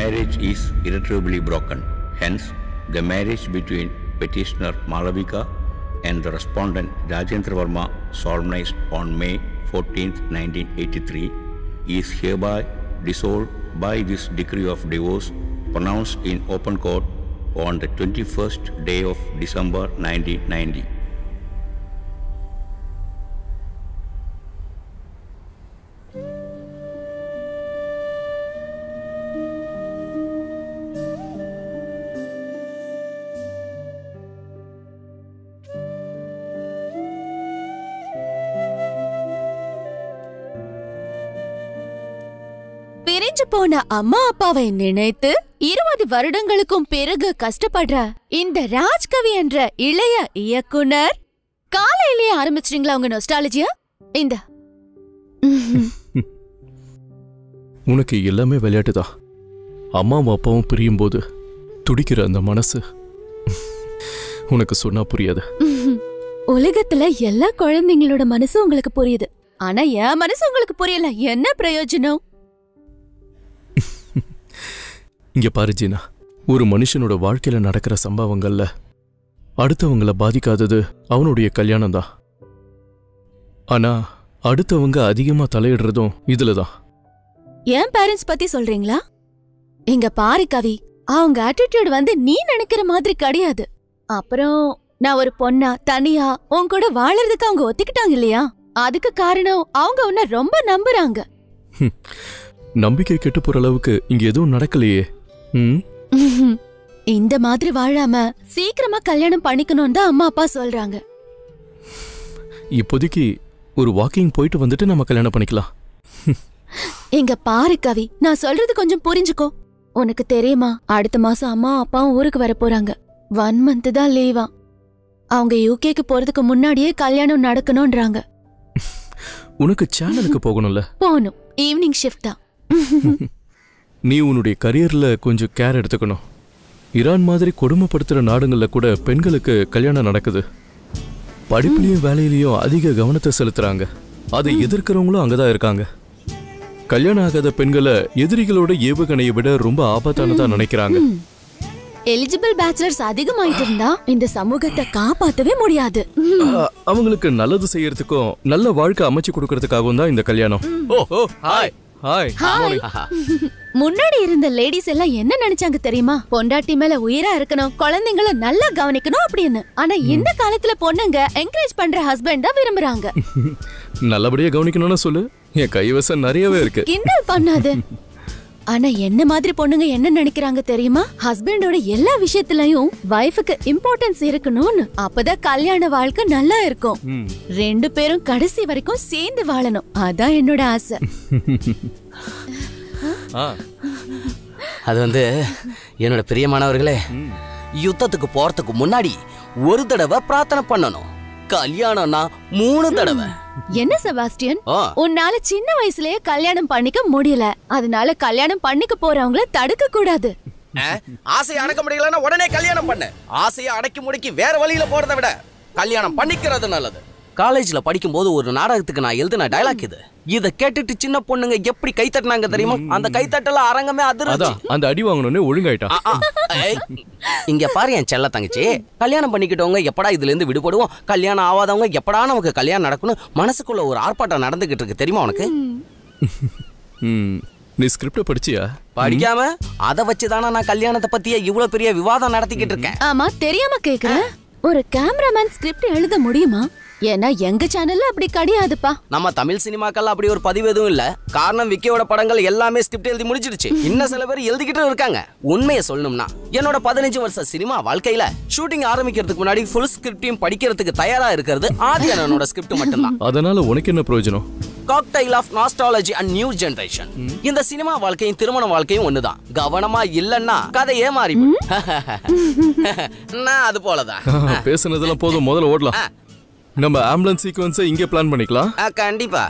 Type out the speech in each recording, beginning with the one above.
marriage is irretrievably broken. Hence, the marriage between petitioner Malavika and the respondent Rajendra Verma, solemnized on May 14, 1983, is hereby dissolved by this decree of divorce pronounced in open court on the 21st day of December 1990. பிரிஞ்சு போன அம்மா அப்பாவை நினைத்து 20 வருடங்களுக்கும் பிறகு கஷ்டப்படுற இந்த ராஜ்கவி என்ற இளைய இயக்குனர் காலையிலேயே ஆரம்பிச்சிட்டீங்களா உங்க நொஸ்டாலஜியா? இந்த உனக்கு எல்லாமே விளையாட்டுதான். அம்மாவும் அப்பாவும் பிரியும் போது துடிக்கிற அந்த மனசு உனக்கு சொன்னா புரியாது. உலகத்துல எல்லா குழந்தைங்களோட மனசு உங்களுக்கு புரியுது, ஆனா என் மனசு உங்களுக்கு புரியல. என்ன பிரயோஜனம்? இங்க பாரு ஜீனா, ஒரு மனுஷனோட வாழ்க்கையில நடக்கிற சம்பவங்கள்ல அடுத்தவங்கள பாதிக்காதது அவனுடைய கல்யாணம் தான். ஆனா அடுத்தவங்க அதிகமா தலையிடுறதும் இதுலதான். என் பேரண்ட்ஸ் பத்தி சொல்றீங்களா? இங்க பாரு கவி, அவங்க ஆட்டிடியூட் நீ நினைக்கிற மாதிரி கிடையாது. அப்புறம் நான் ஒரு பொண்ணா தனியா உன் கூட வாழறதுக்கு அவங்க ஒத்துக்கிட்டாங்க இல்லையா? அதுக்கு காரணம் அவங்க உன்னை ரொம்ப நம்புறாங்க. நம்பிக்கை கெட்டு போற அளவுக்கு இங்க எதுவும் நடக்கலையே. இந்த மாதிரி வாழாம சீக்கிரமா கல்யாணம் பண்ணிக்கணும்னு தான் அம்மா அப்பா சொல்றாங்க. இப்போதைக்கு ஒரு வாக்கிங் போயிட்டு வந்துட்டு நம்ம கல்யாணம் பண்ணிக்கலாம். இங்க பாரு கவி, நான் சொல்றது கொஞ்சம் புரிஞ்சுக்கோ. உனக்கு தெரியுமா, அடுத்த மாசம் அம்மா அப்பாவும் ஊருக்கு வர போறாங்க. 1 month தான் லீவா. அவங்க யூகேக்கு போறதுக்கு முன்னாடியே கல்யாணம் நடக்கணும்ன்றாங்க. உனக்கு சேனலுக்கு போகணும்ல? போகணும், ஈவினிங் ஷிஃப்ட் தான். நீ உன்னுடைய கரியர்ல கொஞ்சம் கேர் எடுத்துக்கணும். ஈரான் மாதிரி கொடுமைப்படுத்துற நாடுகள்ல கூட பெண்களுக்கு கல்யாணம் நடக்குது. படிப்புலயும் வேலையிலயும் அதிக கவனத்தை செலுத்துறாங்க. அதை எதிர்க்கிறவங்களும் அங்கதான் இருக்காங்க. கல்யாணம் ஆகாத பெண்களை எதிரிகளோட ஏவுகணையை விட ரொம்ப ஆபத்தானதா நினைக்கிறாங்க. எலிஜிபிள் பேச்சுலர்ஸ் அதிகமாயிட்டு இருந்தா இந்த சமூகத்தை காப்பாத்தவே முடியாது. அவங்களுக்கு நல்லது செய்யறதுக்கும் நல்ல வாழ்க்கை அமைச்சு கொடுக்கறதுக்காகவும் தான் இந்த கல்யாணம். முன்னாடி இருந்த லேடிஸ் எல்லாம் என்ன நினைச்சாங்க தெரியுமா? பொண்டாட்டி மேல உயிரா இருக்கணும், குழந்தைங்களை நல்லா கவனிக்கணும் அப்படின்னு. ஆனா இந்த காலத்துல பொண்ணுங்க என்கரேஜ் பண்ற ஹஸ்பண்ட் தான் விரும்புறாங்க. நல்லபடியா கவனிக்கணும்னு சொல்லு, என் கைவசம் நிறையவே இருக்கு. கிண்டல் பண்ணாது. ஆனா என்ன மாதிரி பொண்ணுங்க என்ன நினைக்கிறாங்க தெரியுமா? ஹஸ்பண்டோட எல்லா விஷயத்திலயும் வைஃபுக்கு இம்பார்ட்டன்ஸ் இருக்கணும்னு. அப்பதான் கல்யாண வாழ்க்கை நல்லா இருக்கும். 2 பேரும் கடைசி வரைக்கும் சேர்ந்து வாழணும். அதான் என்னோட ஆசை. அது என்னோட பிரியமானவர்களே, யுத்தத்துக்கு போறதுக்கு முன்னாடி ஒரு தடவை பிரார்த்தனை பண்ணணும். கல்யாணம்னா 3 தடவை. என்ன செபாஸ்டியன், உன்னால சின்ன வயசுலயே கல்யாணம் பண்ணிக்க முடியல, அதனால கல்யாணம் பண்ணிக்க போறவங்கள தடுக்க கூடாது. ஆசையை அடக்க முடியலன்னா உடனே கல்யாணம் பண்ணு. ஆசையை அடக்கி முடக்கி வேற வழியில போறதை விட கல்யாணம் பண்ணிக்கிறது நல்லது. காலேஜ்ல படிக்கும் போது ஒரு நாடகத்துக்கு நான் எழுதின டயலாக் இது. இத கேட்டுட்டு சின்ன பொண்ணுங்க எப்படி கை தட்டினாங்க தெரியுமா? அந்த கைத்தட்டல அரங்கமே அதிர்ச்சி. அந்த அடி வாங்கணும்னு ஒழுங்காயிட்டான். இங்க பாரு என் செல்ல தங்கச்சி, கல்யாணம் பண்ணிக்கிட்டவங்க எப்படா இதுல இருந்து விடுபடுவோம், கல்யாணம் ஆகாதவங்க எப்படா நமக்கு கல்யாணம் நடக்கணும், மனசுக்குள்ள ஒரு ஆர்ப்பாட்டம் நடந்துகிட்டு இருக்கு தெரியுமா உனக்கு? நீ ஸ்கிரிப்ட் படிச்சியா? படிக்காம அத வச்சுதானா நான் கல்யாணத்தை பத்தியே இவ்வளவு பெரிய விவாதம் நடத்திக்கிட்டு இருக்கேன். ஆமா, தெரியாம கேக்குறேன். ஒரு கேமராமேன் ஸ்கிரிப்ட் எழுத முடியுமா? ஏன்னா எங்க சேனல்ல அப்படி கிடையாதுப்பா. நம்ம தமிழ் சினிமாக்கெல்லாம் அப்படி ஒரு பதிவு எதுவும் இல்ல. காரணம் விக்கியோட படங்கள் எல்லாமே ஸ்கிரிப்ட் எழுதி முடிச்சிடுச்சு. இன்னும் சில பேர் எழுதிக்கிட்டு இருக்காங்க. உண்மையை சொல்லணும்னா என்னோட 15 வருஷ சினிமா வாழ்க்கையில ஷூட்டிங் ஆரம்பிக்கிறதுக்கு முன்னாடி ஃபுல் ஸ்கிரிப்டையும் படிக்கிறதுக்கு தயாரா இருக்கிறது ஆதி அண்ணனோட ஸ்கிரிப்ட் மட்டும்தான். அதனால உனக்கு என்ன பிரயோஜனம்? Cocktail of nostalgia and new generation. இந்த சினிமா வாழ்க்கையும் திருமண வாழ்க்கையும் ஒண்ணுதான். கவனமா இல்லன்னா கதையே மாறி. நான் அது போலதான். பேசுனதெல்லாம் போதும், முதல்ல ஓடலாம். நம்ம ஆம்புலன்ஸ் சீக்வன்ஸை இங்கே பிளான் பண்ணிக்கலாம். கண்டிப்பா.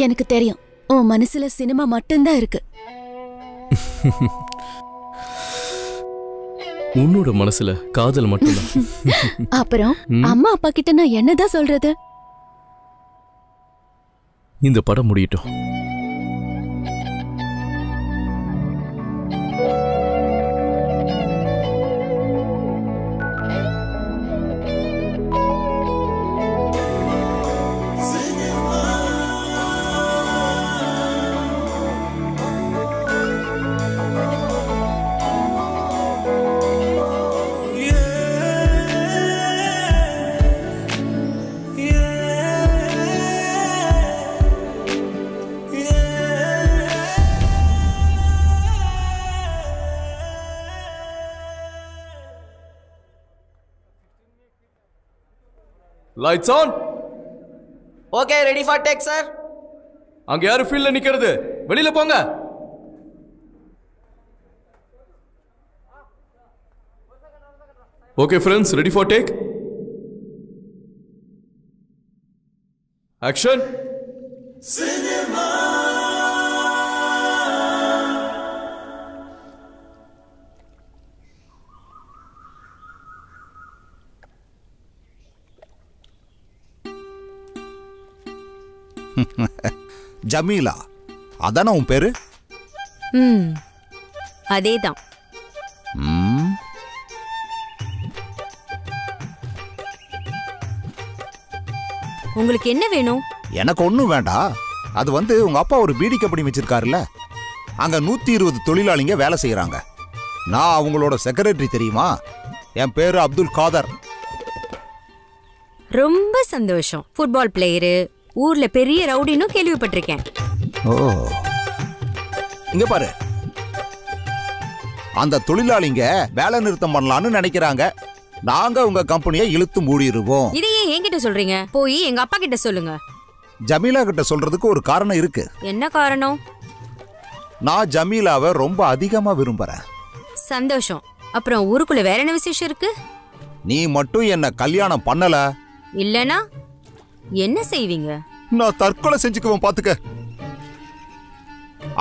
எனக்கு தெரியும் உன் மனசுல சினிமா மட்டும்தான் இருக்கு. உன்னோட மனசுல காதல் மட்டும்தான். அப்புறம் அம்மா அப்பா கிட்ட நான் என்னதான் சொல்றது? இந்த படம் முடியட்டும். Lights on. Okay, ready for take sir. அங்க யாரு ஃபீல்ட்ல நிக்கிறது? வெளியில போங்க. Okay friends, ready for take. Action. Cinema. Jameela, அதான உன் பேரு? அதேதான். உங்களுக்கு என்ன வேணும்? எனக்கு ஒண்ணும் வேண்டாம். அது உங்க அப்பா ஒரு பீடி கம்பெனி வச்சிருக்காருல்ல, அங்க 120 தொழிலாளிங்க வேலை செய்யறாங்க. நான் அவங்களோட செக்ரட்டரி, தெரியுமா? என் பேரு அப்துல் காதர். ரொம்ப சந்தோஷம். ஃபுட்பால் பிளேயரு, ஊர்ல பெரிய ரவுடின்னு கேள்விப்பட்டிருக்கேன். ஓ, இங்க பாரு, அந்த தொழிலாளிங்க வேலை நிறுத்தம் பண்ணலான்னு நினைக்கிறாங்க. நாங்க உங்க கம்பெனியை இழுத்து மூடிடுவோம். இதையே என்கிட்ட சொல்றீங்க? போய் எங்க அப்பா கிட்ட சொல்லுங்க. ஜமீலா கிட்ட சொல்றதுக்கு ஒரு காரணம் இருக்கு. என்ன காரணம்? நான் ஜமீலாவை ரொம்ப அதிகமா விரும்புறேன். சந்தோஷம். அப்புறம் ஊருக்குள்ள வேற என்ன விசேஷம் இருக்கு? நீ மட்டும் என்ன கல்யாணம் பண்ணல இல்லனா என்ன செய்வீங்க? நான் தற்கொலை செஞ்சுக்குவேன், பாத்துக்க.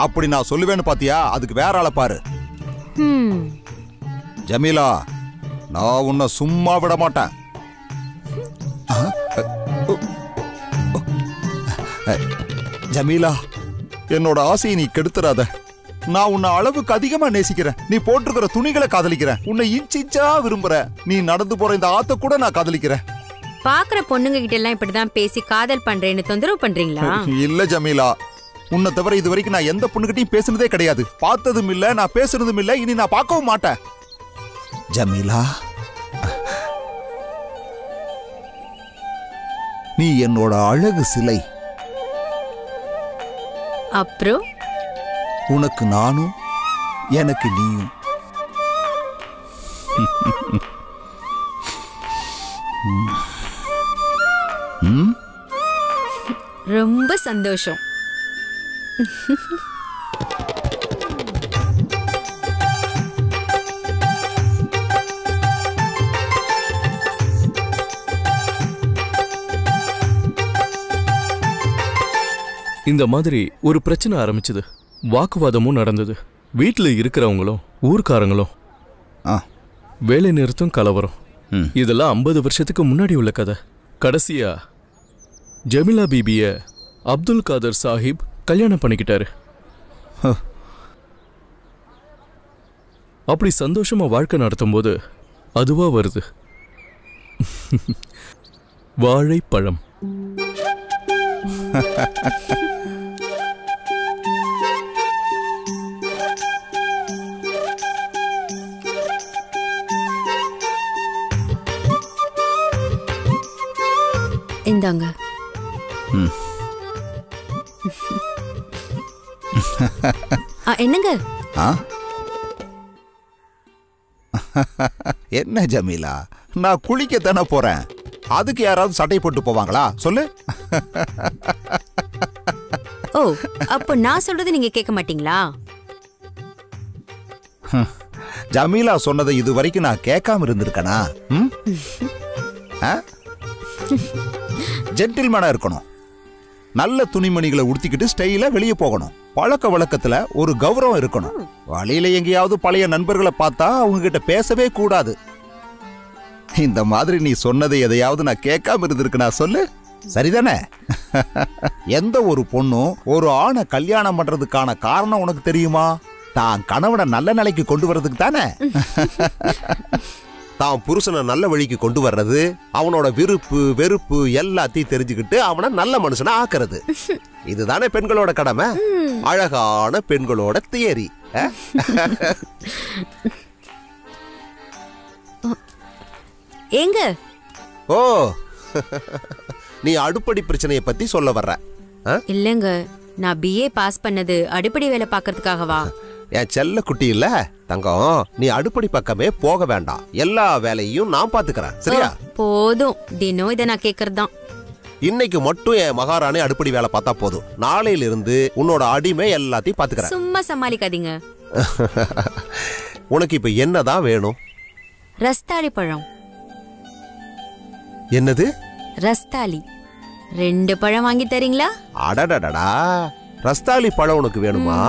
அப்படி நான் சொல்லுவேன்னு பாத்தியா? அதுக்கு வேற ஆளை பாரு. ஜமீலா, நான் உன்னை சும்மா விட மாட்டேன். ஜமீலா, என்னோட ஆசையை நீ கெடுத்துறாத. நான் உன்னை அளவுக்கு அதிகமா நேசிக்கிறேன். நீ போட்டிருக்கிற துணிகளை காதலிக்கிறேன். உன்னை இன்ச்சா விரும்புற. நீ நடந்து போற இந்த ஆத்த கூட நான் காதலிக்கிறேன். பாக்குற பொண்ணுங்க கிட்ட எல்லாம் இப்படிதான் பேசி காதல் பண்றேன்னு தொந்தரவு பண்றீங்களா? இல்ல ஜமீலா, உன்னை தவிர இது வரைக்கும் நான் எந்த பொண்ணுகிட்டையும் பேசுனதே கிடையாது. பார்த்ததும் இல்ல, நான் பேசுறதும் இல்ல, இனி நான் பார்க்கவும் மாட்டேன். ஜமீலா, நீ என்னோட அழகு சிலை. அப்புறம் உனக்கு நானும், எனக்கு நீயும். ரொம்ப சந்தோஷம். இந்த மாதிரி ஒரு பிரச்சனை ஆரம்பிச்சது. வாக்குவாதமும் நடந்தது. வீட்டுல இருக்கிறவங்களும் ஊர்க்காரங்களும் வேலை நிறுத்தம், கலவரம். இதெல்லாம் 50 வருஷத்துக்கு முன்னாடி உள்ள கதை. கடைசியா ஜமீலா பீபிய அப்துல் காதர் சாஹிப் கல்யாணம் பண்ணிக்கிட்டாரு. அப்படி சந்தோஷமா வாழ்க்கை நடத்தும் போது அதுவா வருது வாழைப்பழம். இந்தாங்க. என்னங்க? என்ன ஜமீலா, நான் குளிக்கத்தானே போறேன். அதுக்கு யாராவது சட்டை போட்டு போவாங்களா சொல்லு? ஓ, அப்ப நான் சொல்றது நீங்க கேட்க மாட்டீங்களா? ஜமீலா சொன்னதை இது வரைக்கும் நான் கேட்காம இருந்திருக்கனா? ஜென்டில்மேனா இருக்கணும். நல்ல துணிமணிகளை உடுத்திக்கிட்டு ஸ்டைலா வெளியே போகணும். பழக்க வழக்கத்துல ஒரு கௌரவம் இருக்கணும். வழியில எங்கேயாவது பழைய நண்பர்களை பார்த்தா அவங்க கிட்ட பேசவே கூடாது. இந்த மாதிரி நீ சொன்னதை எதையாவது நான் கேட்காம இருந்திருக்கேனா சொல்லு? சரிதானே? எந்த ஒரு பொண்ணும் ஒரு ஆணை கல்யாணம் பண்றதுக்கான காரணம் உனக்கு தெரியுமா? தான் கணவனை நல்ல நிலைக்கு கொண்டு வர்றதுக்கு தானே. தான் புருஷனை நல்ல வழிக்கு கொண்டு வர்றது, அவனோட விருப்பு வெறுப்பு எல்லாத்தையும் தெரிஞ்சுக்கிட்டு அவனை நல்ல மனுஷனை ஆக்குறது. இதுதானே பெண்களோட கடமை. அழகான பெண்களோட தியரி. ஏங்க? ஓ, நீ அடுப்படி பிரச்சனையை பத்தி சொல்ல வர்ற? இல்லங்க, நான் BA பாஸ் பண்ணது அடிப்படை வேலை பாக்கிறதுக்காகவா? என் செல்ல குட்டி இல்ல தங்கம், நீ அடுப்படி பக்கமே போக வேண்டாம். எல்லா வேலையும் நான் பாத்துக்கிறேன், சரியா? போதும், தினம் இதை நான் கேக்குறதுதான். இன்னைக்கு மட்டும் என் மகாராணி அடுப்படி வேலை பார்த்தா போதும். நாளையில இருந்து உன்னோட அடிமை எல்லாத்தையும் பாத்துக்கிறேன். சும்மா சமாளிக்காதீங்க. உனக்கு இப்ப என்னதான் வேணும்? ரஸ்தாளி பழம். என்னது? ரஸ்தாளி. 2 பழம் வாங்கி தரீங்களா? அடடடடா, ரஸ்தாளி பழம் உனக்கு வேணுமா?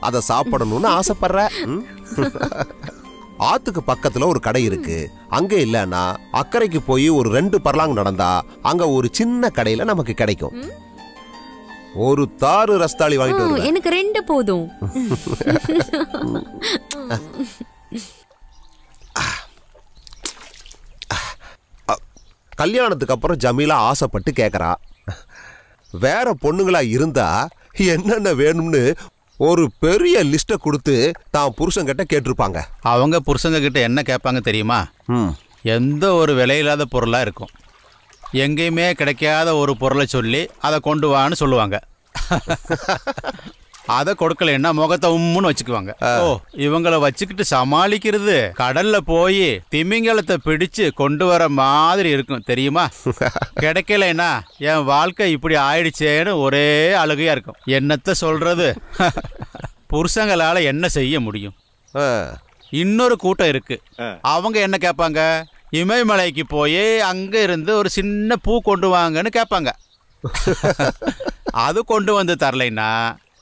அத சாப்பிடணும்னு ஆசைப்படுற? ஆத்துக்கு பக்கத்துல ஒரு கடை இருக்கு. அங்க இல்லன்னா அக்கறைக்கு போய் ஒரு 2 பர்லாங் நடந்தா அங்க ஒரு சின்ன கடையில நமக்கு கிடைக்கும். ஒரு தாறு ரஸ்தாளி வாங்கிட்டு வருவேன். எனக்கு 2 போதும். கல்யாணத்துக்கு அப்புறம் ஜமீலா ஆசைப்பட்டு கேக்குறா. வேற பொண்ணுங்களா இருந்தா என்னென்ன வேணும்னு ஒரு பெரிய லிஸ்ட கொடுத்து தான் புருஷங்கிட்ட கேட்டிருப்பாங்க. அவங்க புருஷங்க கிட்ட என்ன கேட்பாங்க தெரியுமா? எந்த ஒரு விலையில்லாத பொருளா இருக்கும், எங்கேயுமே கிடைக்காத ஒரு பொருளை சொல்லி அதை கொண்டு வான்னு சொல்லுவாங்க. அதை கொடுக்கலன்னா முகத்தை உம்முன்னு வச்சுக்குவாங்க. ஓ, இவங்களை வச்சுக்கிட்டு சமாளிக்கிறது கடல்ல போய் திமிங்கலத்தை பிடிச்சு கொண்டு வர மாதிரி இருக்கும் தெரியுமா? கிடைக்கலன்னா என் வாழ்க்கை இப்படி ஆயிடுச்சேன்னு ஒரே அழுகையா இருக்கும். என்னத்த சொல்றது? புருஷங்களால என்ன செய்ய முடியும்? இன்னொரு கூட்டம் இருக்கு. அவங்க என்ன கேட்பாங்க? இமயமலைக்கு போய் அங்க இருந்து ஒரு சின்ன பூ கொண்டு வாங்கன்னு கேட்பாங்க. அது கொண்டு வந்து தரலைன்னா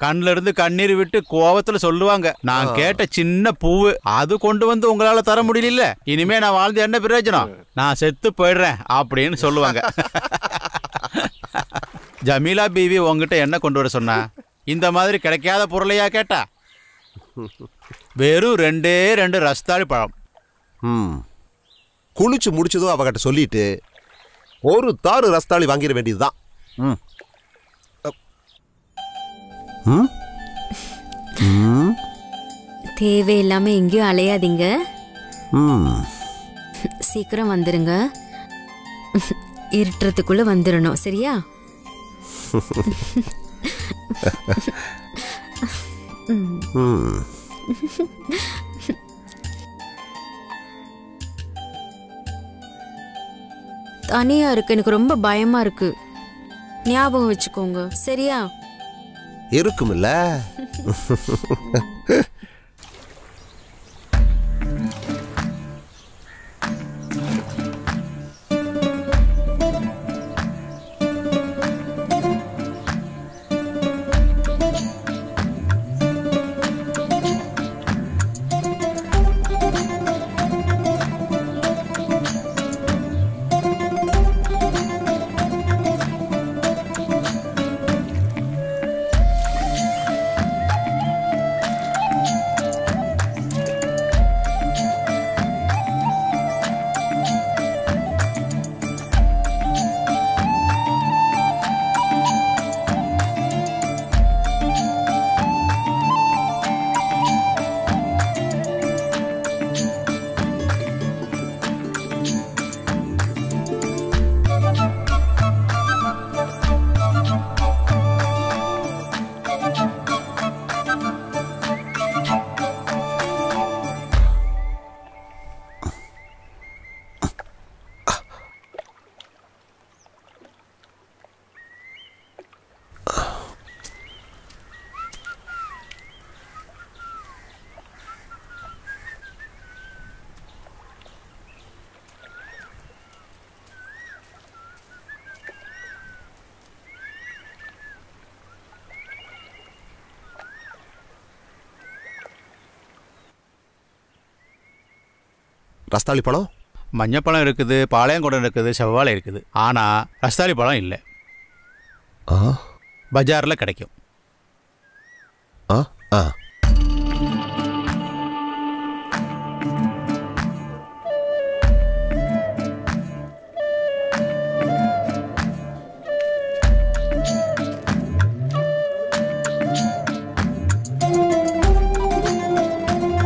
கண்ணில இருந்து கண்ணீர் விட்டு கோவத்துல சொல்லுவாங்க, நான் கேட்ட சின்ன பூவு அது கொண்டு வந்து உங்களால தர முடியல, இனிமே நான் வாழ்ந்து என்ன பிரயோஜனம், நான் செத்து போயிடுறேன் அப்படின்னு சொல்லுவாங்க. ஜமீலா பீவி உங்ககிட்ட என்ன கொண்டு வர சொன்னா? இந்த மாதிரி கிடைக்காத பொருளையா கேட்டா? வெறும் 2 ரஸ்தாளி பழம். குளிச்சு முடிச்சதும் அவகிட்ட சொல்லிட்டு ஒரு தாறு ரஸ்தாளி வாங்கிட வேண்டியதுதான். தேவையில்லாம எங்கேயும் அலையாதீங்க. சீக்கிரம் வந்துருங்க. இருட்டுறதுக்குள்ள வந்துடணும், சரியா? தனியா இருக்கு, எனக்கு ரொம்ப பயமா இருக்கு. ஞாபகம் வச்சுக்கோங்க, சரியா? இருக்குமில்ல. ரஸ்தாளி பழம்? மஞ்சப்பழம் இருக்குது, பாளையங்குடம் இருக்குது, செவ்வாழை இருக்குது. ஆனால் ரஸ்தாளி பழம் இல்லை. பஜாரில் கிடைக்கும். ஆ ஆ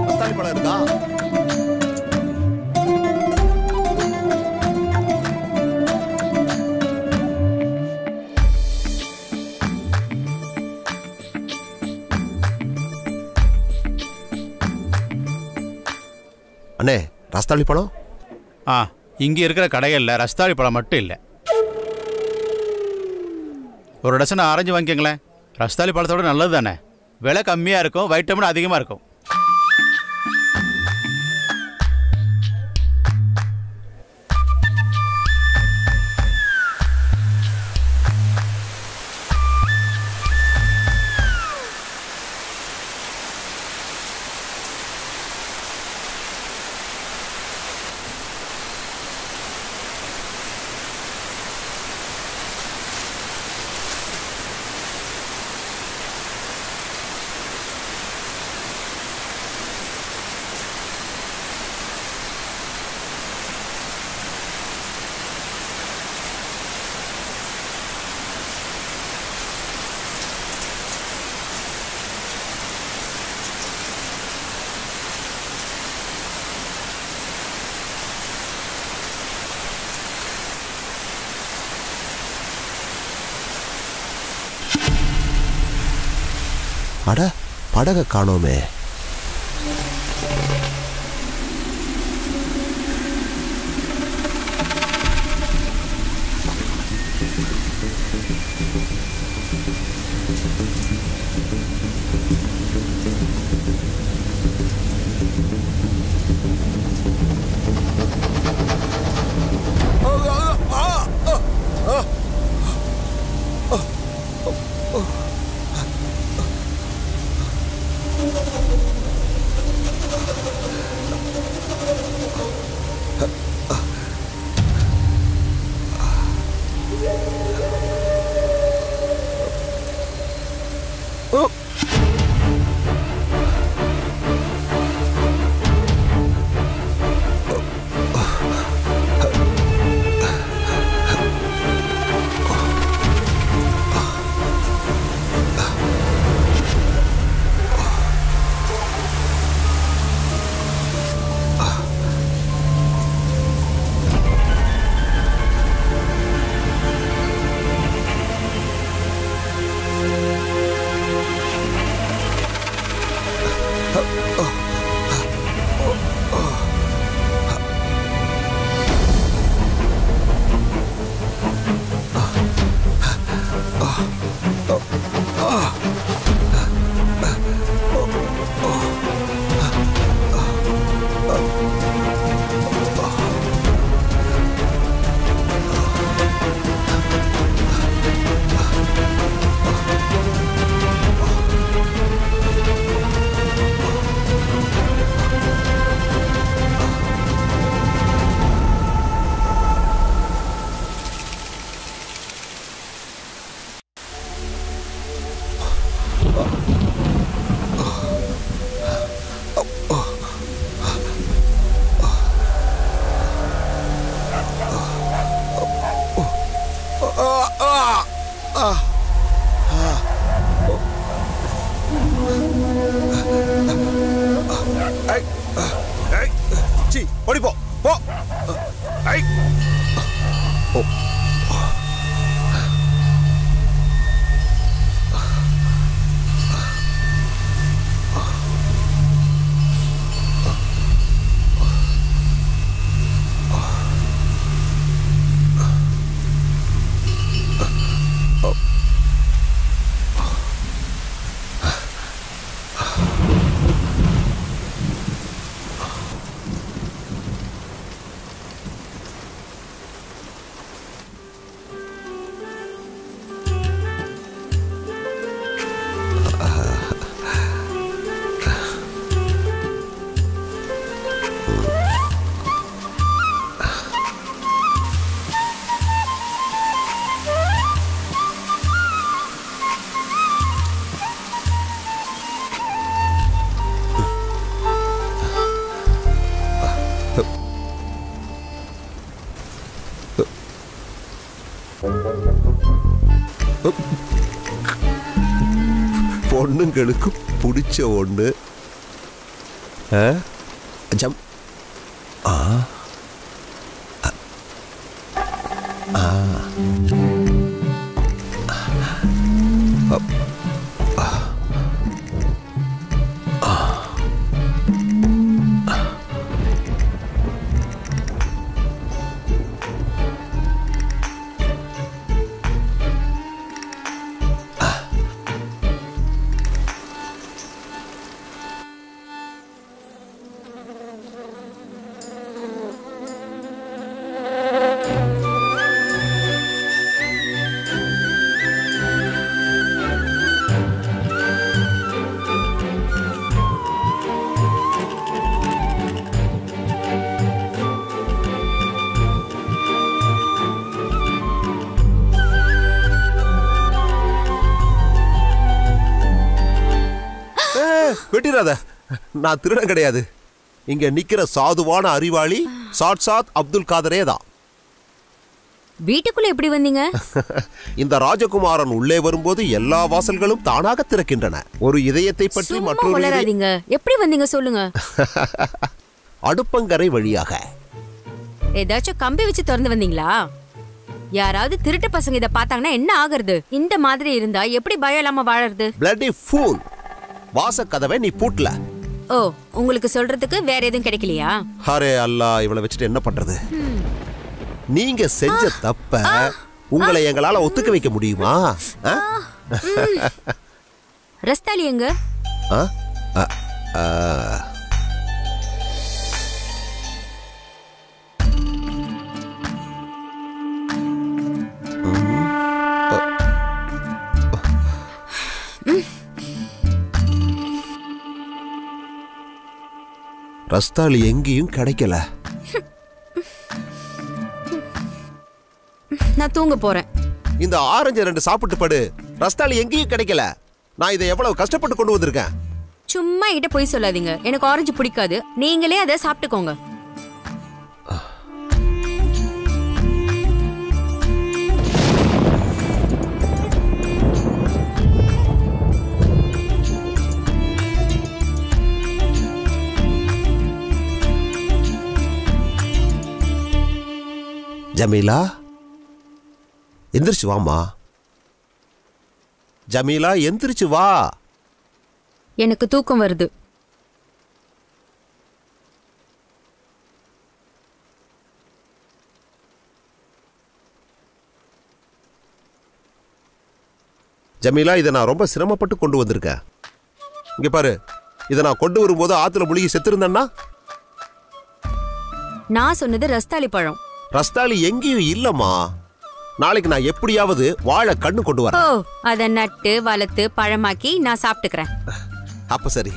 ரஸ்தாளி பழம் இருக்கா? அண்ணே, ரஸ்தாளி பழம்? இங்கே இருக்கிற கடைகளில் ரஸ்தாளி பழம் மட்டும் இல்லை. ஒரு டசன் ஆரஞ்சு வாங்கிக்கங்களேன். ரஸ்தாளி பழத்தோட நல்லது தானே, விலை கம்மியாக இருக்கும், வைட்டமின் அதிகமாக இருக்கும். அட, படகை காணோமே. பொண்ணுங்களுக்கு பிடிச்ச ஒண்ணு ஜம் ஆ ஆ வெட்டிராத, நான் திருடன் கிடையாது. இங்க நிக்கிற சாதுவான அறிவாளி சாட்சாத் அப்துல் காதரே தான். வீட்டுக்குள்ள எப்படி வந்தீங்க? இந்த ராஜகுமாரன் உள்ளே வரும்போது எல்லா வாசல்களும் தானாக திறக்கின்றன. ஒரு இதயத்தை பற்றி மற்றொரு எப்படி வந்தீங்க சொல்லுங்க. அடுப்பங்கரை வழியாக. ஏதாச்சும் கம்பி வச்சு திறந்து வந்தீங்களா? யாராவது திருட்டு பசங்க இத பார்த்தாங்கன்னா என்ன ஆகுறது? இந்த மாதிரி இருந்தா எப்படி பயம் இல்லாம வாழறது? பிளட்டி ஃபூல், வாசக்கதவை நீ பூட்டல. ஓ, உங்களுக்கு சொல்றதுக்கு வேற எதுவும் கிடைக்கலையா? அரே அல்லாஹ், இவளை வச்சுட்டு என்ன பண்றது? நீங்க செஞ்ச தப்ப உங்களை எங்களால ஒத்துக்க வைக்க முடியுமா? ரஸ்தாலி எங்க? ரஸ்தாலி எங்கேயும் கிடைக்கல. நான் தூங்க போறேன். இந்த ஆரஞ்சு 2 சாப்பிட்டு படு. ரஸ்தாலி எங்கேயும் கிடைக்கல. நான் இதை எவ்வளவு கஷ்டப்பட்டு கொண்டு வந்திருக்கேன். சும்மா கிட்ட போய் சொல்லாதீங்க. எனக்கு ஆரஞ்சு பிடிக்காது. நீங்களே அதை சாப்பிட்டுக்கோங்க. ஜமீலா, எந்திரிச்சு வாமா. ஜமீலா, எந்திரிச்சு வா. எனக்கு தூக்கம் வருது. ஜமீலா, இதை நான் ரொம்ப சிரமப்பட்டு கொண்டு வந்திருக்கேன். இங்க பாரு, இதை நான் கொண்டு வரும்போது ஆத்துல முழுகி செத்துருந்தேன்னா? நான் சொன்னது ரஸ்தாலி பழம். ரஸ்தாலி எங்கேயும் இல்லம்மா. நாளைக்கு நான் எப்படியாவது வாழை கண்ணு கொண்டு வரேன். ஓ, அதை நட்டு வளர்த்து பழமாக்கி நான் சாப்பிட்டுக்கிறேன். அப்ப சரி,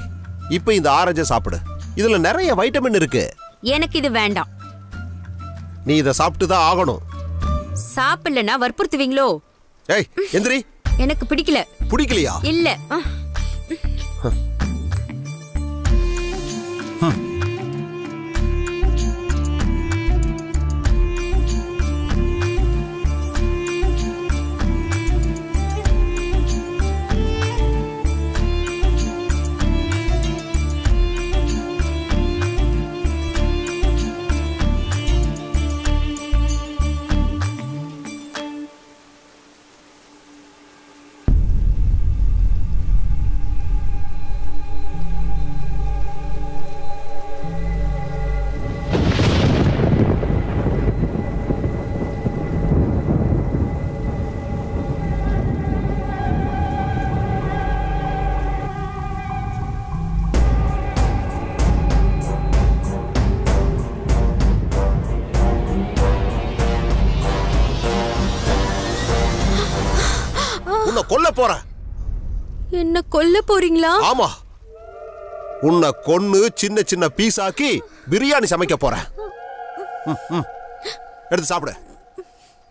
இப்ப இந்த ஆரஞ்சை சாப்பிடு. இதுல நிறைய வைட்டமின் இருக்கு. எனக்கு இது வேண்டாம். நீ இதை சாப்பிட்டு தான் ஆகணும். சாப்பிடலன்னா வற்புறுத்துவீங்களோ? ஏய், எந்திரி. எனக்கு பிடிக்கல. பிடிக்கலையா? இல்ல. கொல்ல போறேன். என்ன கொல்ல போறீங்களா? ஆமா, உன்னை கொன்னு சின்ன சின்ன பீஸ் ஆக்கி பிரியாணி சமைக்க போறேன். எடுத்து சாப்பிடு.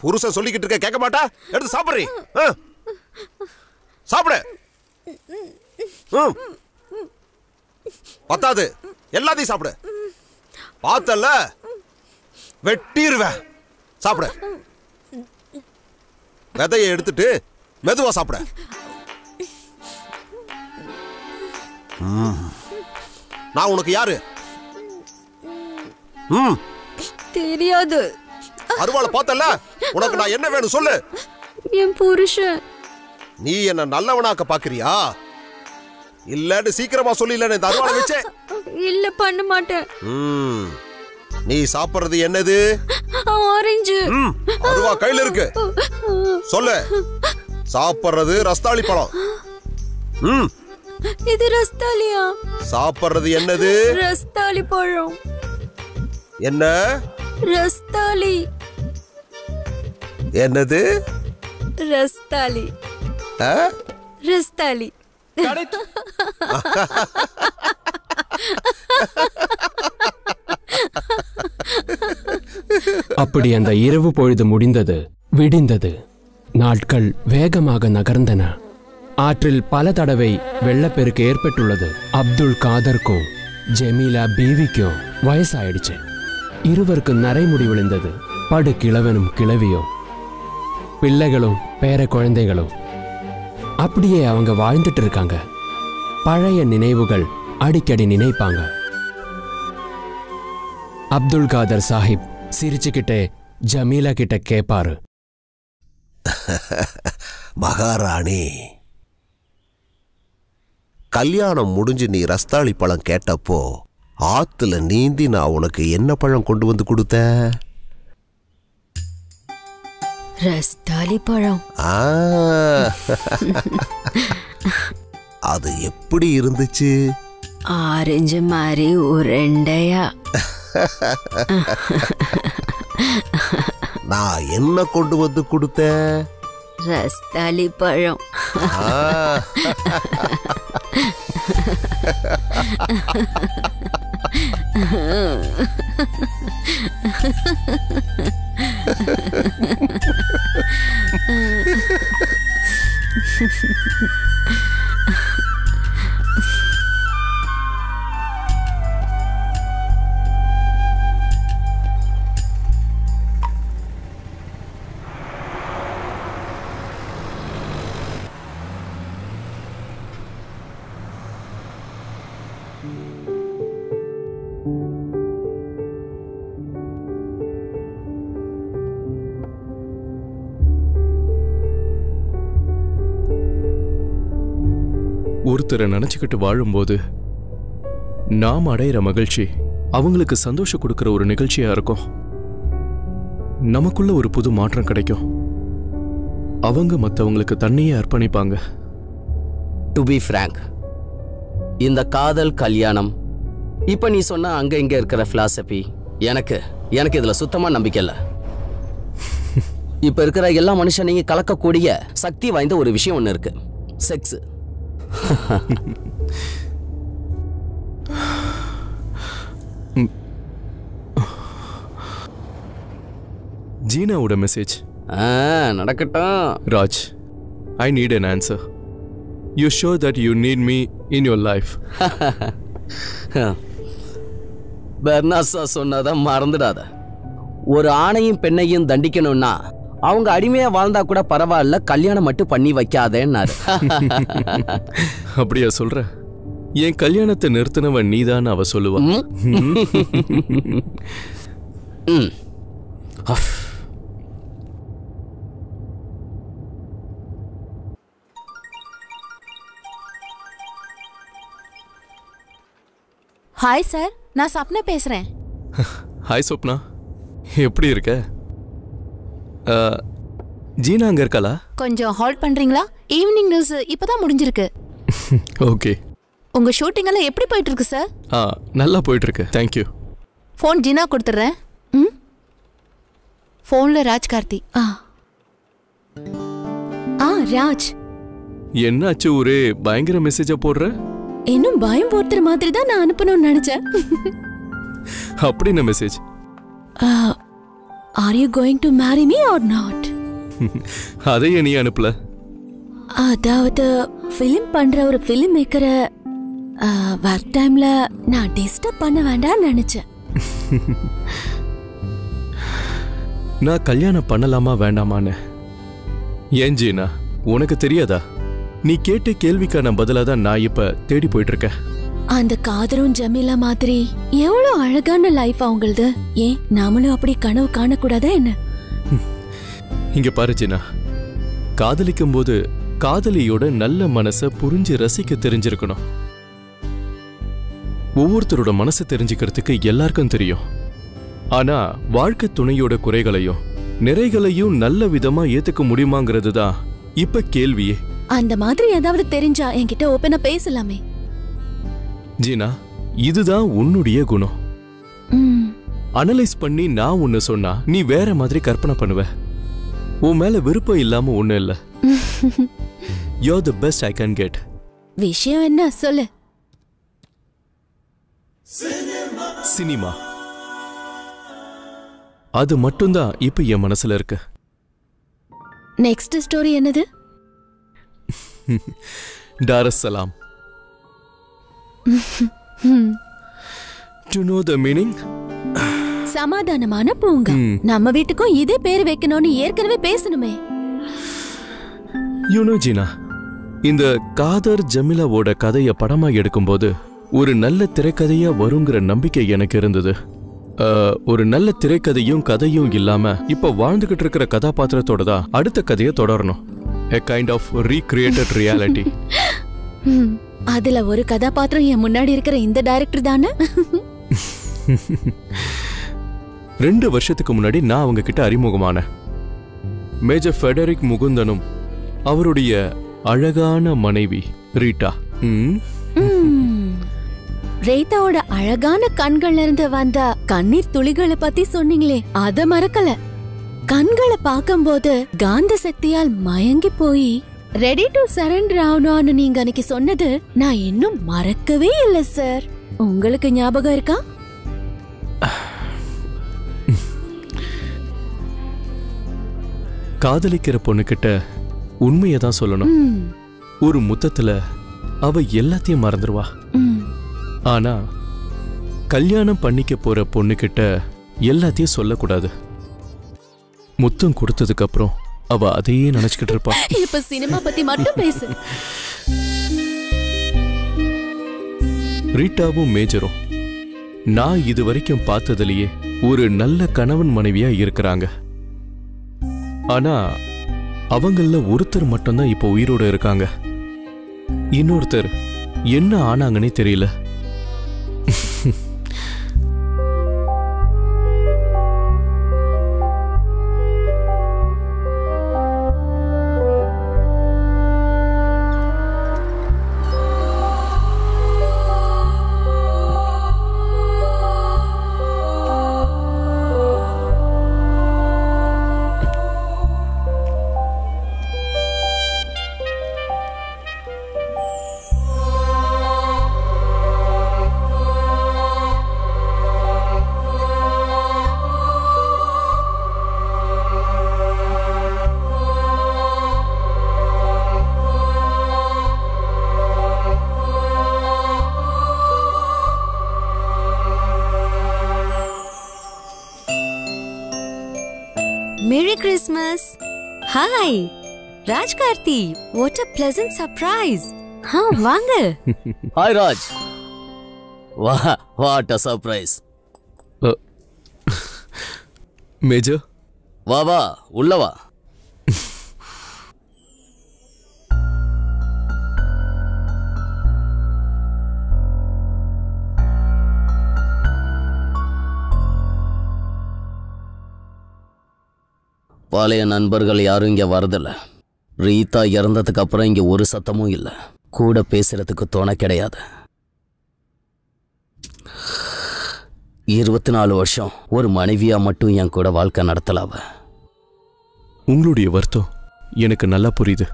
புருஷன் சொல்லிக்கிட்டு இருக்க கேட்க மாட்டா? எடுத்து சாப்பிடுறீ? சாப்பிடு. பத்தாது, எல்லாத்தையும் சாப்பிடு. பார்த்தல வெட்டிடுவேன். சாப்பிடு. விதையை எடுத்துட்டு மெதுவா சாப்பிட. நான் உனக்கு யாரு? தெரியாது. அருவாளை பார்த்தல, உனக்கு நான் என்ன வேணும் சொல்லு. என் புருஷன். நீ என்ன நல்லவனாக்க பாக்குறியா? இல்லன்னு சீக்கிரமா சொல்லி, இல்ல இந்த அருவாளை வச்சே. இல்ல பண்ண மாட்டேன். நீ சாப்பிடுறது என்னது? ஆரஞ்சு. அருவா கையில இருக்கு, சொல்லு. சாப்பிடுறது ரஸ்தாளி பழம். இது ரஸ்தாலியா? சாப்பிடுறது என்னது? ரஸ்தாலி பழம். என்ன? ரஸ்தாலி. என்னது? ரஸ்தாலி. ரஸ்தாலி. அப்படி அந்த இரவு பொழுது முடிந்தது. விடிந்தது. நாட்கள் வேகமாக நகர்ந்தன. ஆற்றில் பல தடவை வெள்ளப்பெருக்கு ஏற்பட்டுள்ளது. அப்துல் காதருக்கும் ஜெமீலா பீவிக்கும் வயசாயிடுச்சு. இருவருக்கும் நரைமுடி விழுந்தது. படு கிழவனும் கிழவியும், பிள்ளைகளும் பேர குழந்தைகளும். அப்படியே அவங்க வாழ்ந்துட்டு இருக்காங்க. பழைய நினைவுகள் அடிக்கடி நினைப்பாங்க. அப்துல் காதர் சாஹிப் சிரிச்சுக்கிட்டே ஜமீலா கிட்ட கேட்பாரு, மகாராணி, கல்யாணம் முடிஞ்சு நீ ரஸ்தாளி பழம் கேட்டப்போ ஆத்துல நீந்தி நான் உனக்கு என்ன பழம் கொண்டு வந்து கொடுத்தேன்? ரஸ்தாலி பழம். அது எப்படி இருந்துச்சு? ஆரஞ்சு மாதிரி உருண்டையா. நான் என்ன கொண்டு வந்து கொடுத்தேன்? ரஸ்தாலி பழம். ஒருத்தரை நினைச்சுக்கிட்டு வாழும்போது நாம் அடையிற மகிழ்ச்சி அவங்களுக்கு சந்தோஷம் கொடுக்கிற ஒரு நிகழ்ச்சியா இருக்கும். நமக்குள்ள ஒரு புது மாற்றம் கிடைக்கும். அவங்க மற்றவங்களுக்கு தன்னையே அர்ப்பணிப்பாங்க. டு பி ஃப்ராங்க், இந்த காதல் கல்யாணம் இப்ப நீ சொன்ன அங்க இங்க இருக்கிற பிலாசபி எனக்கு இதுல சுத்தமா நம்பிக்கை இல்ல. இப்ப இருக்கிற எல்லா மனுஷனையும் கலக்கக்கூடிய சக்தி வாய்ந்த ஒரு விஷயம் ஒண்ணு இருக்கு, செக்ஸ். ஜீனாவோட மெசேஜ். நடக்கட்டும். Raj, I need an answer. You sure that you need me in your life? பெர்னாசா சொன்னதை மறந்துடாத. ஒரு ஆணையும் பெண்ணையும் தண்டிக்கணும்னா அவங்க அடிமையா வாழ்ந்தா கூட பரவாயில்ல, கல்யாணம் மட்டும் பண்ணி வைக்காதேன்னாரு. அப்படியா சொல்ற? என் கல்யாணத்தை நிறுத்தினவன் நீதான் அவ சொல்லுவா. ஹாய் சார், நான் சப்னா பேசுறேன். ஹாய் சொப்னா, எப்படி இருக்க? ஜீனா அங்க இருக்காளா? கொஞ்சம் ஹால்ட் பண்றீங்களா? ஈவினிங் நியூஸ் இப்பதான் முடிஞ்சிருக்கு. ஓகே. உங்க ஷூட்டிங் எல்லாம் எப்படி போயிட்டு இருக்கு சார்? நல்லா போயிட்டு இருக்கு, தேங்க்யூ. ஃபோன் ஜீனா கொடுத்துறேன். ஃபோன்ல ராஜ் கார்த்தி. ராஜ், என்னாச்சு ஒரே பயங்கர மெசேஜா போடுற? இன்னும் பயம் போடுற மாதிரி தான் நான் அனுப்பணும்னு நினைச்சேன். அப்படி என்ன message? Are you going to marry me or not? அதையே நீ அனுப்பல? அதாவது ஃபிலிம் பண்ற ஒரு ஃபிலிம் மேக்கர ஒர்க் டைம்ல நான் டிஸ்டர்ப் பண்ண வேண்டாம்னு நினைச்சேன். நான் கல்யாணம் பண்ணலாமா வேண்டாமான்னு ஏன் ஜீனா, உனக்கு தெரியாதா? நீ கேட்ட கேள்விக்கான பதிலா தான் நான் இப்ப தேடி போயிட்டு இருக்கேன். அந்த காதரும் ஜமீலா மாதிரி எவ்வளவு அழகான லைஃப் அவங்களது. ஏன் நாமளும் அப்படி கனவு காணக்கூடாதா என்ன? இங்க பாரு ஜீனா, காதலிக்கும் போது காதலியோட நல்ல மனச புரிஞ்சு ரசிக்க தெரிஞ்சிருக்கணும். ஒவ்வொருத்தரோட மனசை தெரிஞ்சுக்கிறதுக்கு எல்லாருக்கும் தெரியும். ஆனா வாழ்க்கை துணையோட குறைகளையும் நிறைகளையும் நல்ல விதமா ஏத்துக்க முடியுமாங்கிறது தான் இப்ப கேள்வியே. அந்த மாதிரி ஏதாவது தெரிஞ்சா என்கிட்ட ஓபனா பேசலாமே. ஜீனா, இதுதான் உன்னுடைய குணம். அனலைஸ் பண்ணி நான் ஒன்னு சொன்னா நீ வேற மாதிரி கற்பனை பண்ணுவ. உன் மேல விருப்பம் இல்லாம ஒண்ணு இல்ல. You're the best I can get. விஷயம் என்ன சொல்லு. சினிமா, அது மட்டும்தான் இப்ப என் மனசுல இருக்கு. நெக்ஸ்ட் ஸ்டோரி என்னது? டாரஸ்ஸலாம். To know the meaning? சமாதானமான பூங்கா. நம்ம வீட்டுக்கும் இதே பேர் வைக்கணும்னு ஏற்கனவே பேசணுமே. You know ஜீனா, இந்த காதர் ஜமீலாவோட கதைய படமா எடுக்கும்போது ஒரு நல்ல திரைக்கதையா வருங்கிற நம்பிக்கை எனக்கு இருந்தது. ஒரு நல்ல திரைக்கதையும் கதையும் இல்லாம இப்ப வாழ்ந்துகிட்டு இருக்கிற கதாபாத்திரத்தோட தான் அடுத்த கதையை தொடரணும். A kind of recreated reality. அதுல ஒரு கதாபாத்திரம் என் முன்னாடி இருக்கிற இந்த டைரக்டர் தானே? 2 வருஷத்துக்கு முன்னாடி நான் அவங்க கிட்ட அறிமுகமான மேஜர் ஃபெடரிக் முகுந்தனும் அவருடைய அழகான மனைவி ரீட்டா. ரீட்டாவோட அழகான கண்கள்ல இருந்து வந்த கண்ணீர் துளிகளை பத்தி சொன்னீங்களே, அத மறக்கல. கண்களை பார்க்கும்போது காந்த சக்தியால் மயங்கி போய் ரெடி டு சரண்டர் ஆகணும்னு நீங்க அன்னைக்கு சொன்னது நான் இன்னும் மறக்கவே இல்லை சார். உங்களுக்கு ஞாபகம் இருக்கா? காதலிக்கிற பொண்ணுகிட்ட உண்மையை தான் சொல்லணும். ஒரு முத்தத்துல அவ எல்லாத்தையும் மறந்துடுவா. ஆனா கல்யாணம் பண்ணிக்க போற பொண்ணுகிட்ட எல்லாத்தையும் சொல்லக்கூடாது. முத்தம் கொடுத்ததுக்கு அப்புறம் அவ அதையே நினைச்சுக்கிட்டு இருப்பா. இப்ப சினிமா பத்தி மட்டும் பேசு. ரீட்டாவும் மேஜரும் நான் இது வரைக்கும் பார்த்ததுலயே ஒரு நல்ல கணவன் மனைவியா இருக்கிறாங்க. ஆனா அவங்கள ஒருத்தர் மட்டும்தான் இப்ப உயிரோட இருக்காங்க. இன்னொருத்தர் என்ன ஆனாங்கன்னே தெரியல. Merry Christmas. Hi, Raj Karthi. What a pleasant surprise. வாங்க. Hi Raj. What a surprise. Major, வா உள்ள வா. பழைய நண்பர்கள் யாரும் இங்க வரதில்ல. ரீதா இறந்ததுக்கு அப்புறம் இங்க ஒரு சத்தமும் இல்லை. கூட பேசுறதுக்கு தோண கிடையாது. 24 வருஷம் ஒரு மனைவியா மட்டும் என் கூட வாழ்க்கை நடத்தலாவ. உங்களுடைய வருத்தம் எனக்கு நல்லா புரியுது.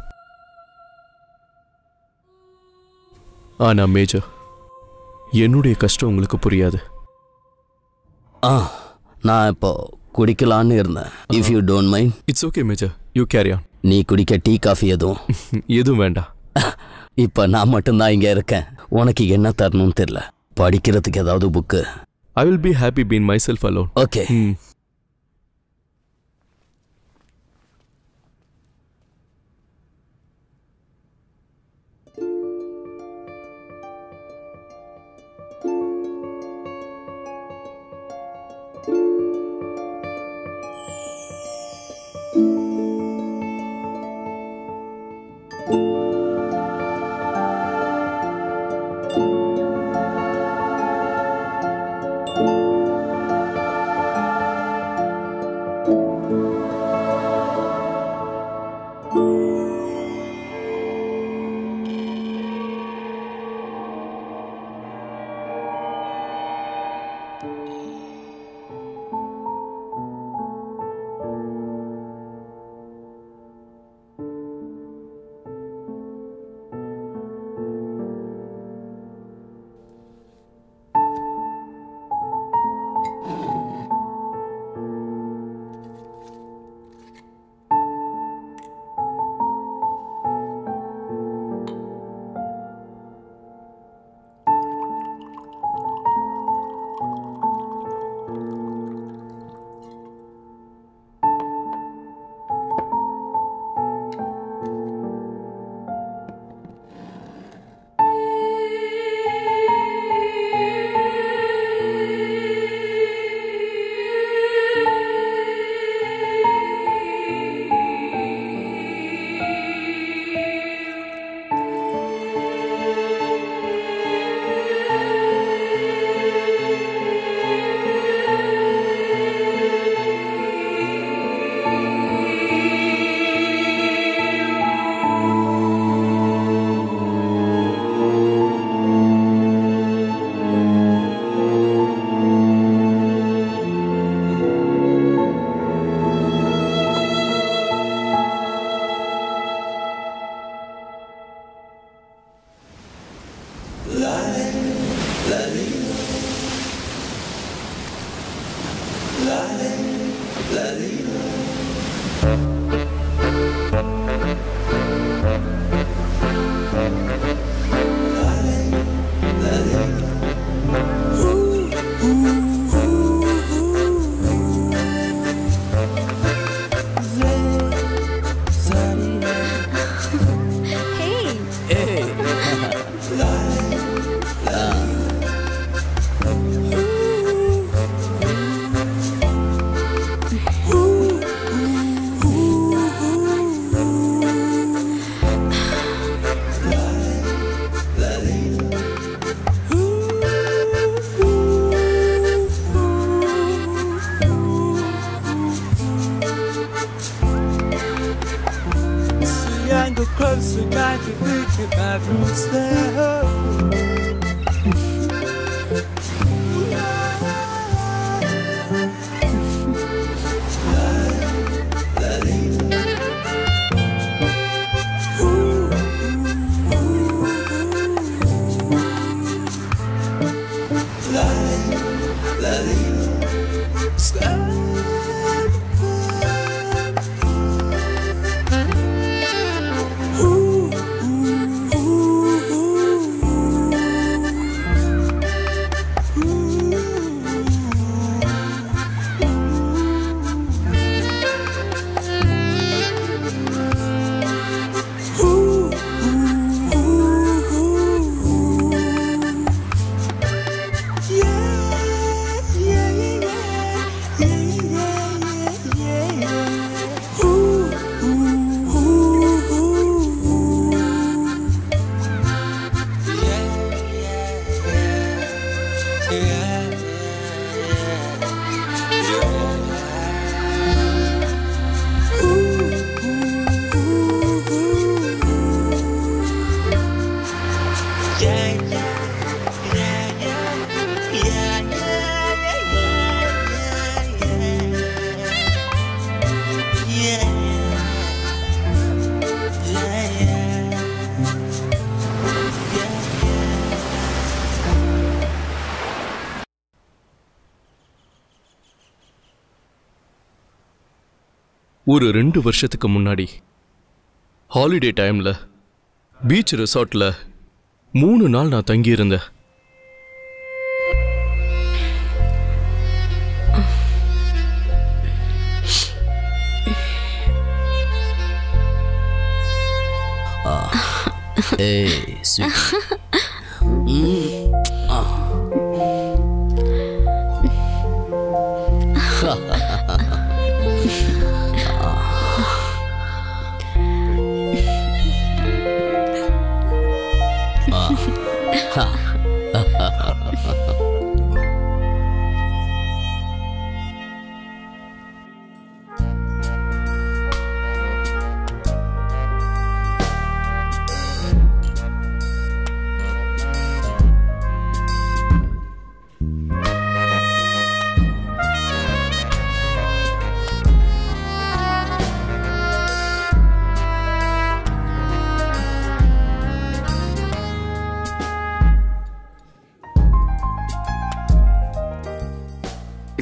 ஆனா மேஜர், என்னுடைய கஷ்டம் உங்களுக்கு புரியாது. நான் இப்போ குடிக்கலான்னு இருந்தேன். If you don't mind. It's okay major, you carry on. நீ குடிக்க டீ காஃபி எதுவும்? எதுவும் வேண்டாம். இப்ப நான் மட்டும்தான் இங்க இருக்கேன். உனக்கு என்ன தரணும்னு தெரியல. படிக்கிறதுக்கு ஏதாவது book? I will be happy being myself alone. Okay. the closer I can reach your bedroom's there. ஒரு 2 வருஷத்துக்கு முன்னாடி ஹாலிடே டைம்ல பீச் ரிசார்ட்ல 3 நாள் நான் தங்கியிருந்தேன்.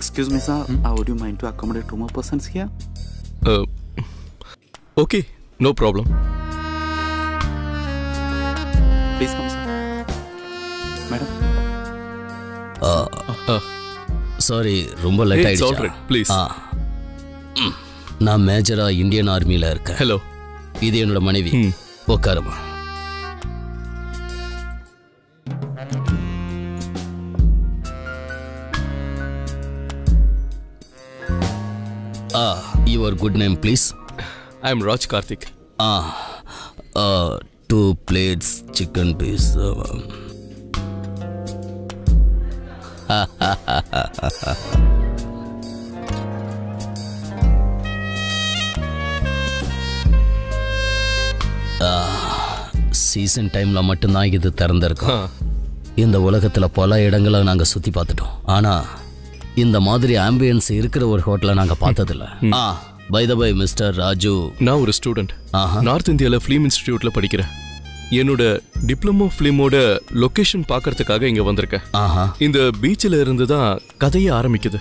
Excuse me, sir. Would you mind to accommodate 2 more persons here? Okay, no problem. Please come, sir. Madam. Sorry, ரொம்ப late It's ஆயிடுச்சு. all right, please. நான் மேஜரா Indian ஆர்மில இருக்கேன். Hello. இது என்னோட மனைவி. உட்காருமா. Your good name, please. I am Raj Karthik. 2 plates chicken piece. Season டைம்ல மட்டும்தான் இது திறந்திருக்கும். இந்த உலகத்துல பல இடங்களை நாங்க சுத்தி பார்த்துட்டோம். ஆனா இந்த மாதிரி ஆம்பியன்ஸ் இருக்கிற ஒரு ஹோட்டலை நாங்க பார்த்ததில்ல. By the by mister Raju, நான் ஒரு ஸ்டூடெண்ட். நார்த் இந்தியாவில் ஃபிலிம் இன்ஸ்டிடியூட்ல படிக்கிறேன். என்னோட டிப்ளமோ ஃபிலிமோட லொகேஷன் பார்க்கறதுக்காக இங்க வந்திருக்கேன். இந்த பீச்சில் இருந்து தான் கதையே ஆரம்பிக்குது.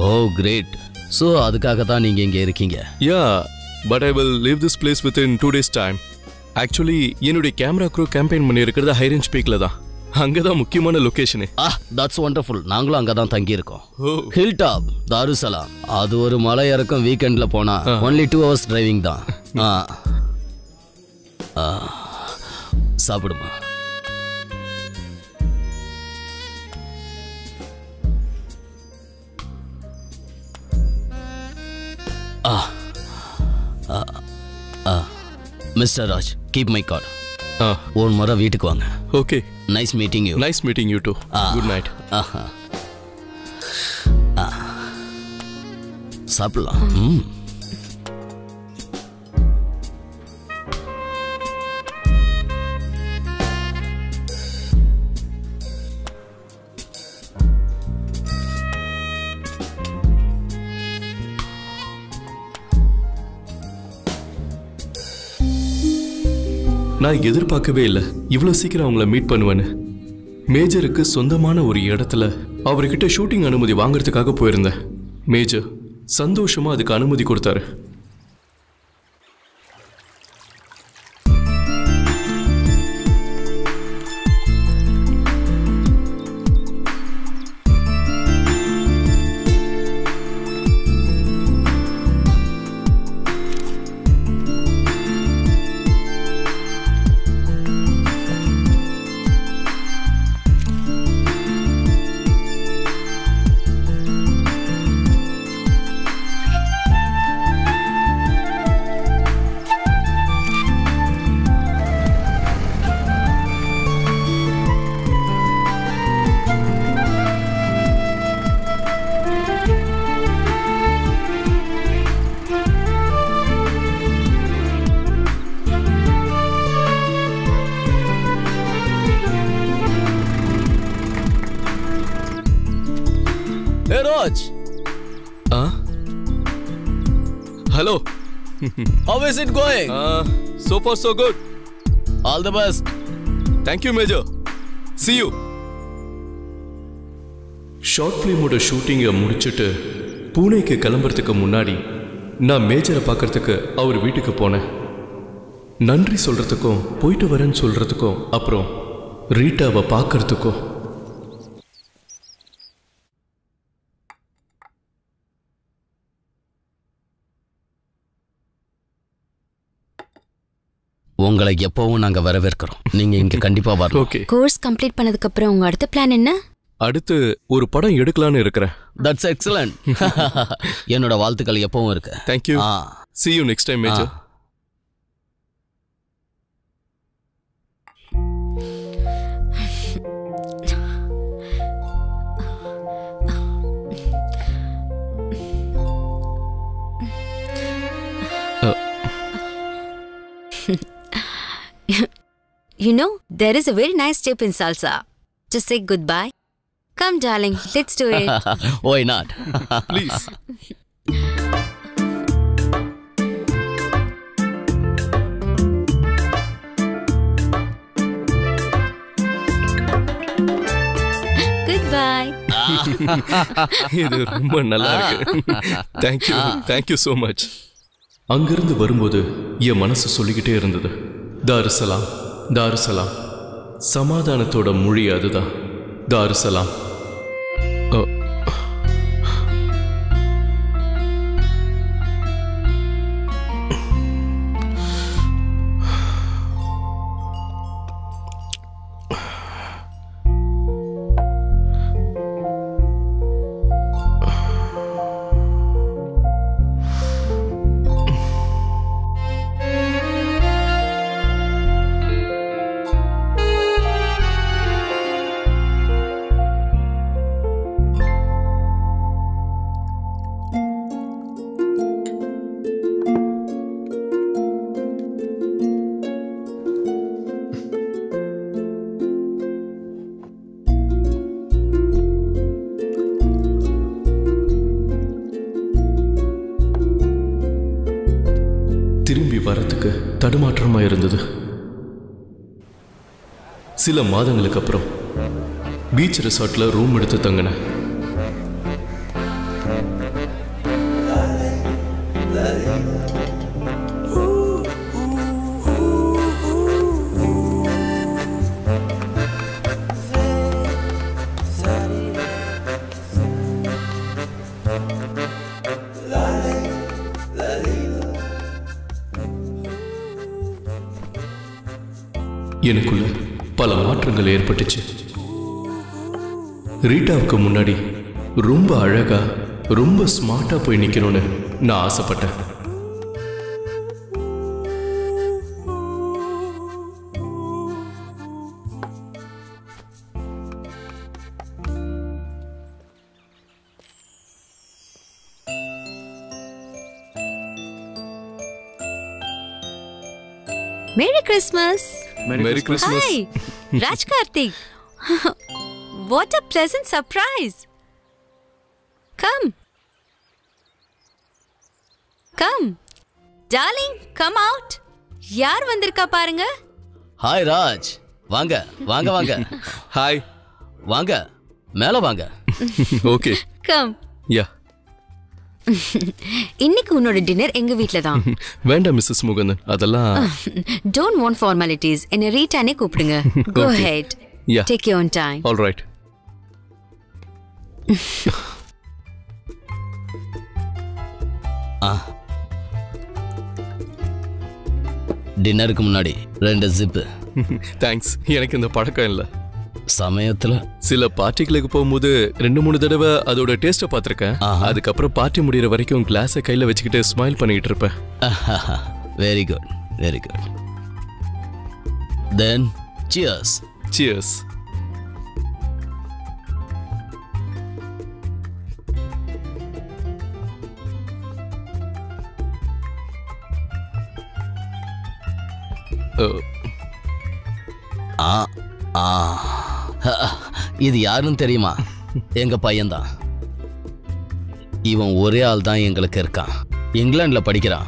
ஓ கிரேட். ஸோ அதுக்காக தான் நீங்க இங்க இருக்கீங்க. Yeah, but I will leave this place within 2 days time. Actually என்னுடைய கேமரா க்ரூ கேம்பெயின் பண்ணி இருக்கிறது ஹைரேஞ்ச் பீக்ல தான். அங்கதான் முக்கியமான லொகேஷனே. That's wonderful. நாங்களும் அங்கதான் தங்கி இருக்கோம். Hill top Darussalam. அது ஒரு மலை இறக்கம். வீக்கெண்ட்ல போனா only 2 hours டிரைவிங் தான். சாப்பிடுமா. Mister Raj, keep my card. ஒரு முறை வீட்டுக்கு வாங்க. Okay. Nice meeting you. Nice meeting you too. Good night. சாப்பிடலாம். நான் எதிர்பார்க்கவே இல்லை இவ்வளோ சீக்கிரம் அவங்கள மீட் பண்ணுவேன்னு. மேஜருக்கு சொந்தமான ஒரு இடத்துல அவர்கிட்ட ஷூட்டிங் அனுமதி வாங்குறதுக்காக போயிருந்தேன். மேஜர் சந்தோஷமா அதுக்கு அனுமதி கொடுத்தாரு. Hello. How is it going? So far so good. All the best. Thank you, Major. See you. Short ஃபிலிமோட ஷூட்டிங்கை முடிச்சுட்டு பூனேக்கு கிளம்புறதுக்கு முன்னாடி நான் மேஜரை பார்க்கறதுக்கு அவர் வீட்டுக்கு போனேன். நன்றி சொல்றதுக்கும் போயிட்டு வரேன்னு சொல்றதுக்கும் அப்புறம் ரீட்டாவை பார்க்கறதுக்கும். உங்களை எப்பவும் நாங்க வரவேற்கிறோம். நீங்க இங்க கண்டிப்பா வரணும். ஓகே. கோர்ஸ் கம்ப்ளீட் பண்ணதுக்கு அப்புறம் உங்க அடுத்த பிளான் என்ன? அடுத்து ஒரு படம் எடுக்கலாம்னு இருக்கிறேன். That's excellent. என்னோட வாழ்த்துக்கள் எப்பவும் இருக்கு. Thank you. See you next time, Major. You know, there is a very nice step in salsa. To say goodbye. Come, darling, let's do it. Why not? Please. Goodbye. இது ரொம்ப நல்லா இருக்கு. Thank you so much. அங்கிருந்து வரும்போது என் மனசு சொல்லிக்கிட்டே இருந்தது, தாருசலாம் தாருசலாம். சமாதானத்தோட மொழி அதுதான், தாருசலாம். திரும்பி வரத்துக்கு தடுமாற்றமா இருந்தது. சில மாதங்களுக்கு அப்புறம் பீச் ரிசார்ட்ல ரூம் எடுத்து தங்கினேன். எனக்குள்ள பல மாற்றங்கள் ஏற்பட்டுச்சு. ரீட்டாவுக்கு முன்னாடி ரொம்ப அழகா ரொம்ப ஸ்மார்ட்டா போய் நிக்கணும்னு நான் ஆசைப்பட்டேன். Merry Christmas. Merry Christmas. Hi, Raj Karthik. What a pleasant surprise. Come. Come. Darling, come out. யார் வந்திருக்கா பாருங்க. ஹாய் ராஜ், வாங்க வாங்க வாங்க. ஹாய், வாங்க மேல வாங்க. Okay come. யா. இன்னைக்கு உன்னோட டின்னர் எங்க வீட்ல தான். வேண்டாம் மிஸ்ஸஸ் முகுந்தன், அதெல்லாம். Don't want formalities. என்ன ரீட்டானே கூப்பிடுங்க. Go ahead. Yeah. Take your own time. All right. டின்னருக்கு முன்னாடி 2 ஜிப்பு. தேங்க்ஸ். எனக்கு இந்த பழக்கம் இல்லை. சமயத்துல சில பார்ட்டிகளுக்கு போகும்போது 2-3 தடவை அதோட டேஸ்ட்டை பார்த்துருக்கேன். அதுக்கப்புறம் பார்ட்டி முடிகிற வரைக்கும் கிளாஸை கையில் வச்சுக்கிட்டு ஸ்மைல் பண்ணிட்டு இருப்பேன். Very good, very good. Then cheers. Cheers. இது யாருன்னு தெரியுமா? எங்க பையன்தான். இவன் ஒரே ஆள் தான் எங்களுக்கு இருக்கான். இங்கிலாந்துல படிக்கிறான்.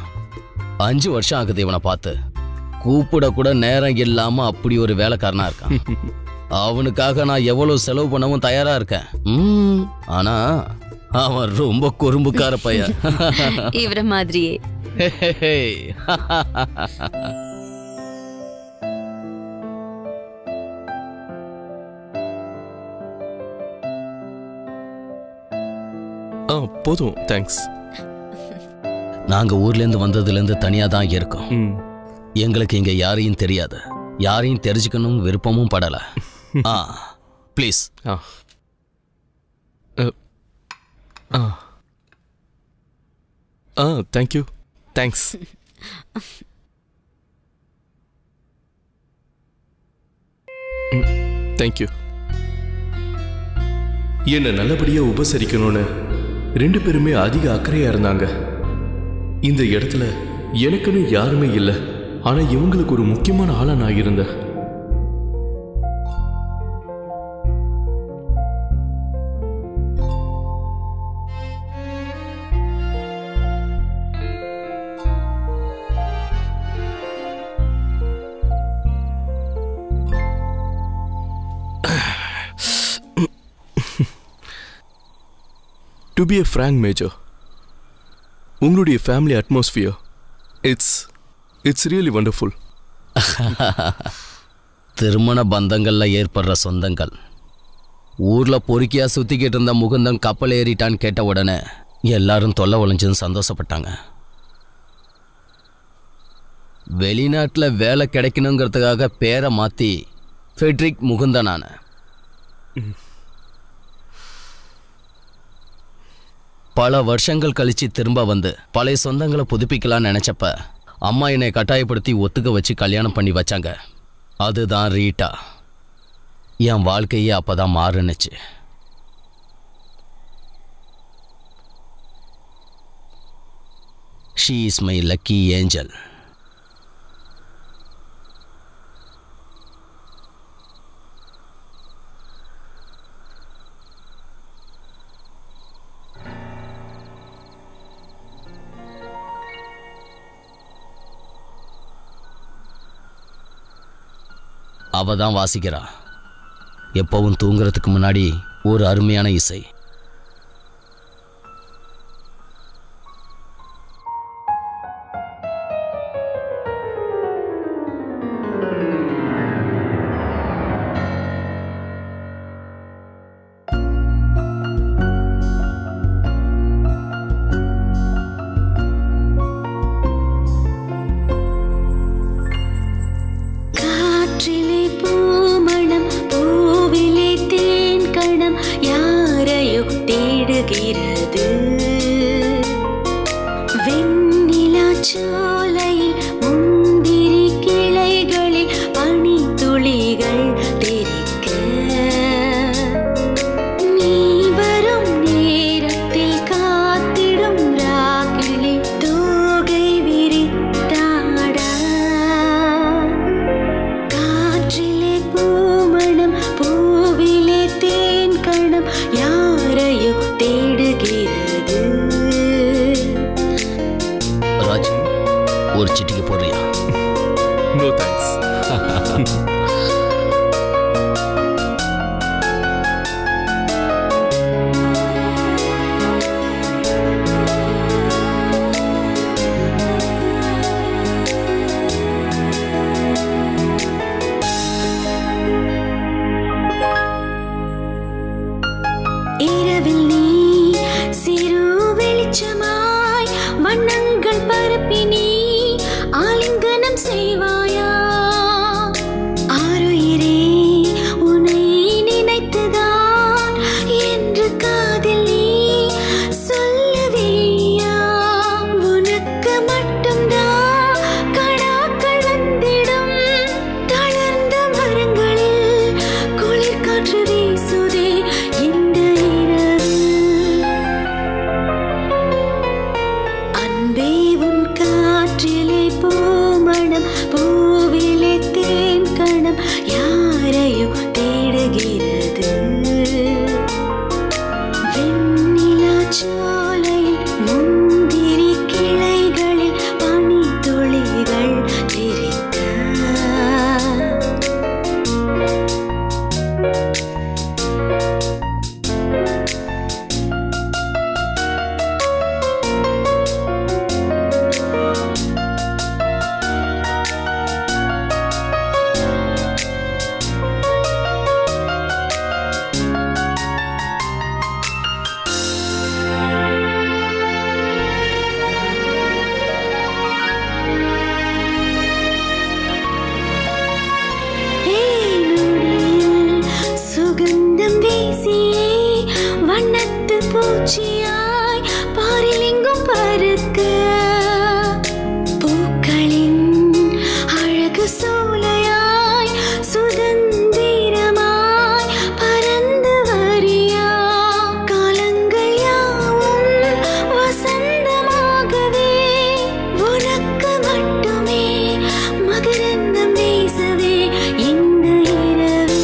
5 வருஷம் ஆகுது இவனை பார்த்து. கூப்பிட கூட நேரம் இல்லாம அப்படி ஒரு வேலைக்காரனா இருக்கான். அவனுக்காக நான் எவ்வளவு செலவு பண்ணவும் தயாரா இருக்கேன். ஆனா அவன் ரொம்ப குறும்புக்கார பையன். இவர மாதிரியே. போதும், தேங்க்ஸ். நாங்க ஊர்ல இருந்து வந்ததுல இருந்து தனியா தான் இருக்கோம். எங்களுக்கு இங்க யாரையும் தெரியாது. யாரையும் தெரிஞ்சுக்கணும் விருப்பமும் படல. ப்ளீஸ். தேங்க்யூ. தேங்க்ஸ். தேங்க்யூ. என்னை நல்லபடியா உபசரிக்கணும்னு 2 பேருமே அதிக அக்கறையா இருந்தாங்க. இந்த இடத்துல எனக்குன்னு யாருமே இல்லை. ஆனா இவங்களுக்கு ஒரு முக்கியமான ஆளா நான் இருந்தேன். To be a frank, Major, உங்களுடைய family atmosphere it's really wonderful. திருமண பந்தங்கள்ல ஏற்படுற சொந்தங்கள். ஊர்ல பொறுக்கியா சுத்திக்கிட்டு இருந்த முகுந்தன் கப்பல் ஏறிட்டான்னு கேட்ட உடனே எல்லாரும் தொல்லை ஒழிஞ்சுன்னு சந்தோஷப்பட்டாங்க. வெளிநாட்டில் வேலை கிடைக்கணுங்கிறதுக்காக பேரை மாற்றி ஃபெட்ரிக் முகுந்தனான. பல வருஷங்கள் கழிச்சு திரும்ப வந்து பழைய சொந்தங்களை புதுப்பிக்கலான்னு நினைச்சப்ப அம்மா என்னை கட்டாயப்படுத்தி ஒத்துக்க வச்சு கல்யாணம் பண்ணி வச்சாங்க. அதுதான் ரீட்டா. என் வாழ்க்கையே அப்பதான் மாறுனுச்சு. She is my lucky angel. அவ தான் வாசிக்கிறா. எப்பவும் தூங்குறதுக்கு முன்னாடி ஒரு அருமையான இசை. No thanks. இரவில் நீ சிறு வெளிச்சமாய் வண்ணங்கள் பரப்பி நீ ஆலிங்கனம் செய்வாயா? ஆருயிரே உன்னை நினைத்துதான் என்று காதில் நீ சொல்லுவேயா? உனக்கு மட்டும்தான் கடாக்கள் வந்திடும் தளர்ந்த மரங்களில் குளிர் காற்று வீசுதே இந்த இரவு. அன்பே உன் காற்றிலே பூமணம் பூவிலே தேன் கணம் யாரையோ தேடுகிறது. வெண்ணிலா சோலையில் முந்திரி கிளைகளில் பனி துளிகள் தெரிக்க. சுகந்தம் வீசியே வண்ணத்து பூச்சியாய் பாரிலெங்கும் பறக்க. பூக்களின் அழகு சோலையாய் சுதந்திரமாய் பறந்து வரியா? காலங்கள் யாவும் வசந்தமாகவே உனக்கு மட்டுமே மகரந்தம் வீசவே இந்த இரவு.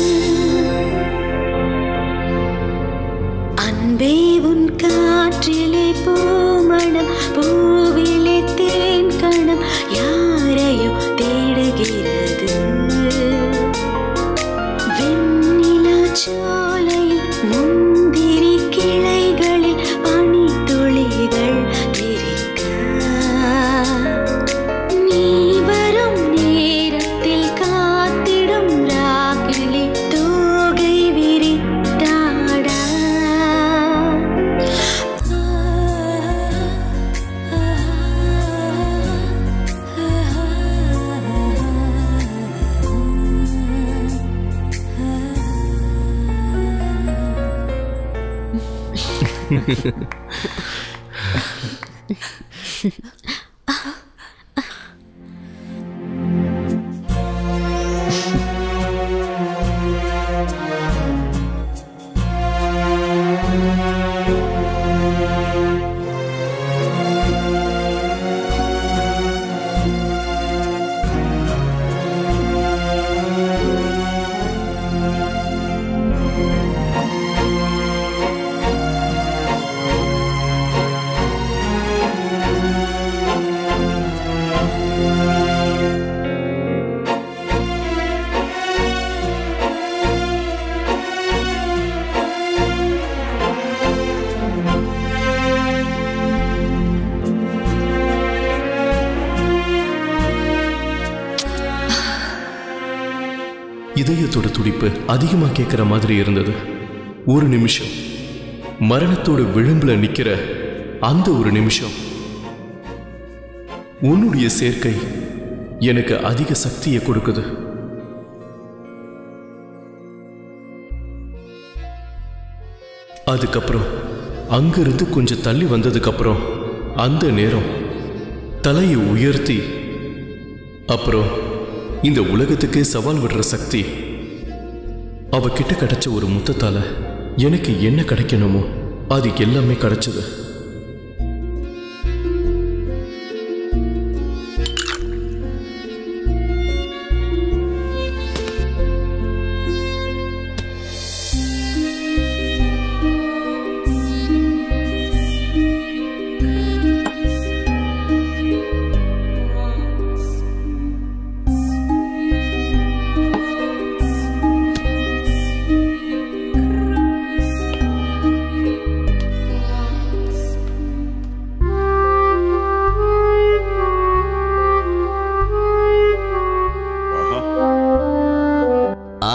அன்பே உன் காற்றிலே பூமணம் பூவிலே தேன் கணம் யாரையோ தேடுகிறது. வெண்ணிலா சோலையில் முந்திரி கிளைகளில் பனி துளிகள் தெரிக்க. நீ வரும் நேரத்தில் காத்திடும் ராக்கிளி தோகை விரித்தாடா. இதயத்தோட துடிப்பு அதிகமா கேட்கிற மாதிரி இருந்தது. ஒரு நிமிஷம் மரணத்தோட விளிம்புல நிக்கிற அந்த ஒரு நிமிஷம் உன்னுடைய சேர்க்கை எனக்கு அதிக சக்தியை கொடுக்குது. அதுக்கப்புறம் அங்கிருந்து கொஞ்சம் தள்ளி வந்ததுக்கு அப்புறம் அந்த நேரம் தலையை உயர்த்தி அப்புறம் இந்த உலகத்துக்கே சவால் விடுற சக்தி அவகிட்ட கிடைச்ச ஒரு முத்தத்தால எனக்கு என்ன கிடைக்கணுமோ அது எல்லாமே கிடைச்சது.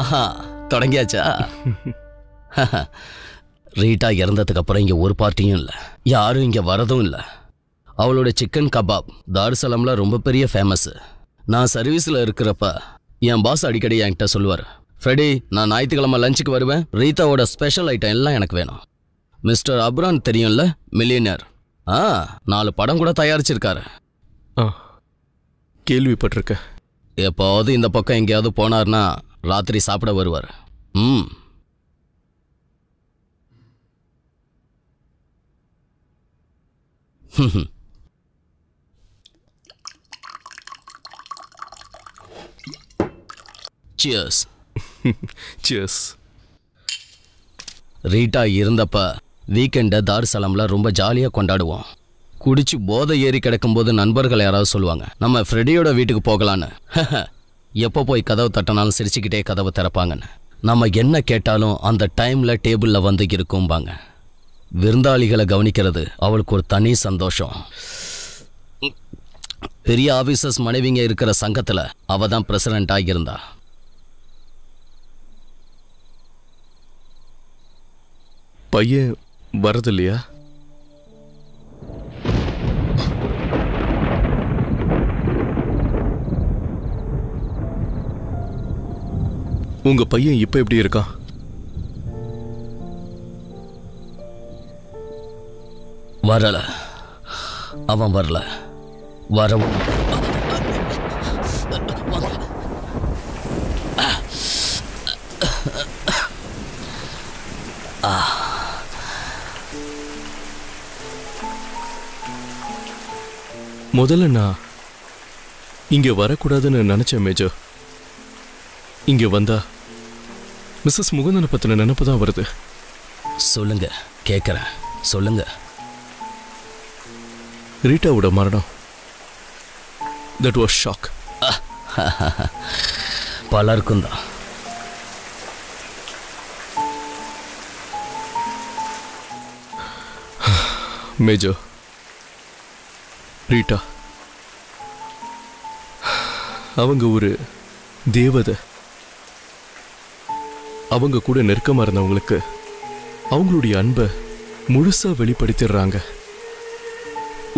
ஆஹா, தொடங்கியாச்சா? ரீட்டா இறந்ததுக்கு அப்புறம் இங்க ஒரு பார்ட்டியும் இல்லை, யாரும் இங்க வரதும் இல்லை. அவளோட சிக்கன் கபாப் தாருசலாம்ல ரொம்ப பெரிய ஃபேமஸ். நான் சர்வீஸில் இருக்கிறப்ப என் பாஸ் அடிக்கடி என்கிட்ட சொல்லுவார், ஃப்ரெடி நான் ஞாயிற்றுக்கிழமை லஞ்சுக்கு வருவேன், ரீத்தாவோட ஸ்பெஷல் ஐட்டம் எல்லாம் எனக்கு வேணும். மிஸ்டர் அப்ரான் தெரியும்ல, மில்லியனர். 4 படம் கூட தயாரிச்சிருக்காரு. கேள்விப்பட்டிருக்க. எப்போது இந்த பக்கம் எங்கேயாவது போனார்னா ராத்திரி சாப்பிட வருவார். சியர்ஸ். சியர்ஸ். ரீட்டா இருந்தப்ப வீக்கெண்டை தாருசலாம்ல ரொம்ப ஜாலியாக கொண்டாடுவோம். குடிச்சு போதை ஏறி கிடக்கும்போது நண்பர்கள் யாராவது சொல்லுவாங்க, நம்ம ஃப்ரெடியோட வீட்டுக்கு போகலான்னு. எப்போ போய் கதவு தட்டினாலும் சிரிச்சுக்கிட்டே கதவை திறப்பாங்கன்னு. நம்ம என்ன கேட்டாலும் அந்த டைமில் டேபிளில் வந்து இருக்கும்பாங்க. விருந்தாளிகளை கவனிக்கிறது அவளுக்கு ஒரு தனி சந்தோஷம். பெரிய ஆஃபீஸர்ஸ் மனைவிங்க இருக்கிற சங்கத்தில் அவள் தான் பிரசிடெண்ட்டாக இருந்தா. பையன் வரது இல்லையா? உங்க பையன் இப்ப எப்படி இருக்கான்? வரல, அவன் வரல. வரவும் முதல்ல நான் இங்க வரக்கூடாதுன்னு நினைச்சேன் மேஜர். இங்க வந்தா மிஸ்ஸஸ் முகுந்தனை பத்தின நினைப்பு தான் வருது. சொல்லுங்க, கேட்குறேன், சொல்லுங்க. ரீட்டாவோட மரணம், தட் வாஸ் ஷாக். பலருக்கும் தான். மேஜர், ரீட்டா அவங்க ஒரு தேவதை. அவங்க கூட நெருக்கமா இருந்தவங்களுக்கு அவங்களுடைய அன்பை முழுசா வெளிப்படுத்திடுறாங்க.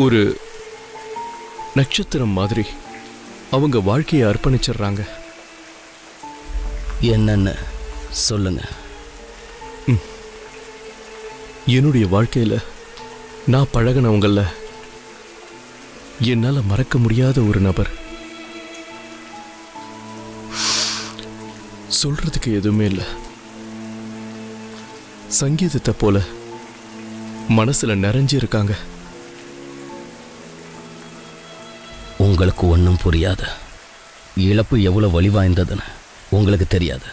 ஒரு நட்சத்திரம் மாதிரி அவங்க வாழ்க்கையை அர்ப்பணிச்சிடுறாங்க. என்னன்னு சொல்லுங்க. என்னுடைய வாழ்க்கையில நான் பழகினவங்கள என்னால மறக்க முடியாத ஒரு நபர். சொல்றதுக்கு எதுவுமே இல்லை. சங்கீதத்தை போல மனசுல நிறைஞ்சு இருக்காங்க. உங்களுக்கு ஒன்றும் புரியாது. இழப்பு எவ்வளவு வலி வாய்ந்ததுன்னு உங்களுக்கு தெரியாது.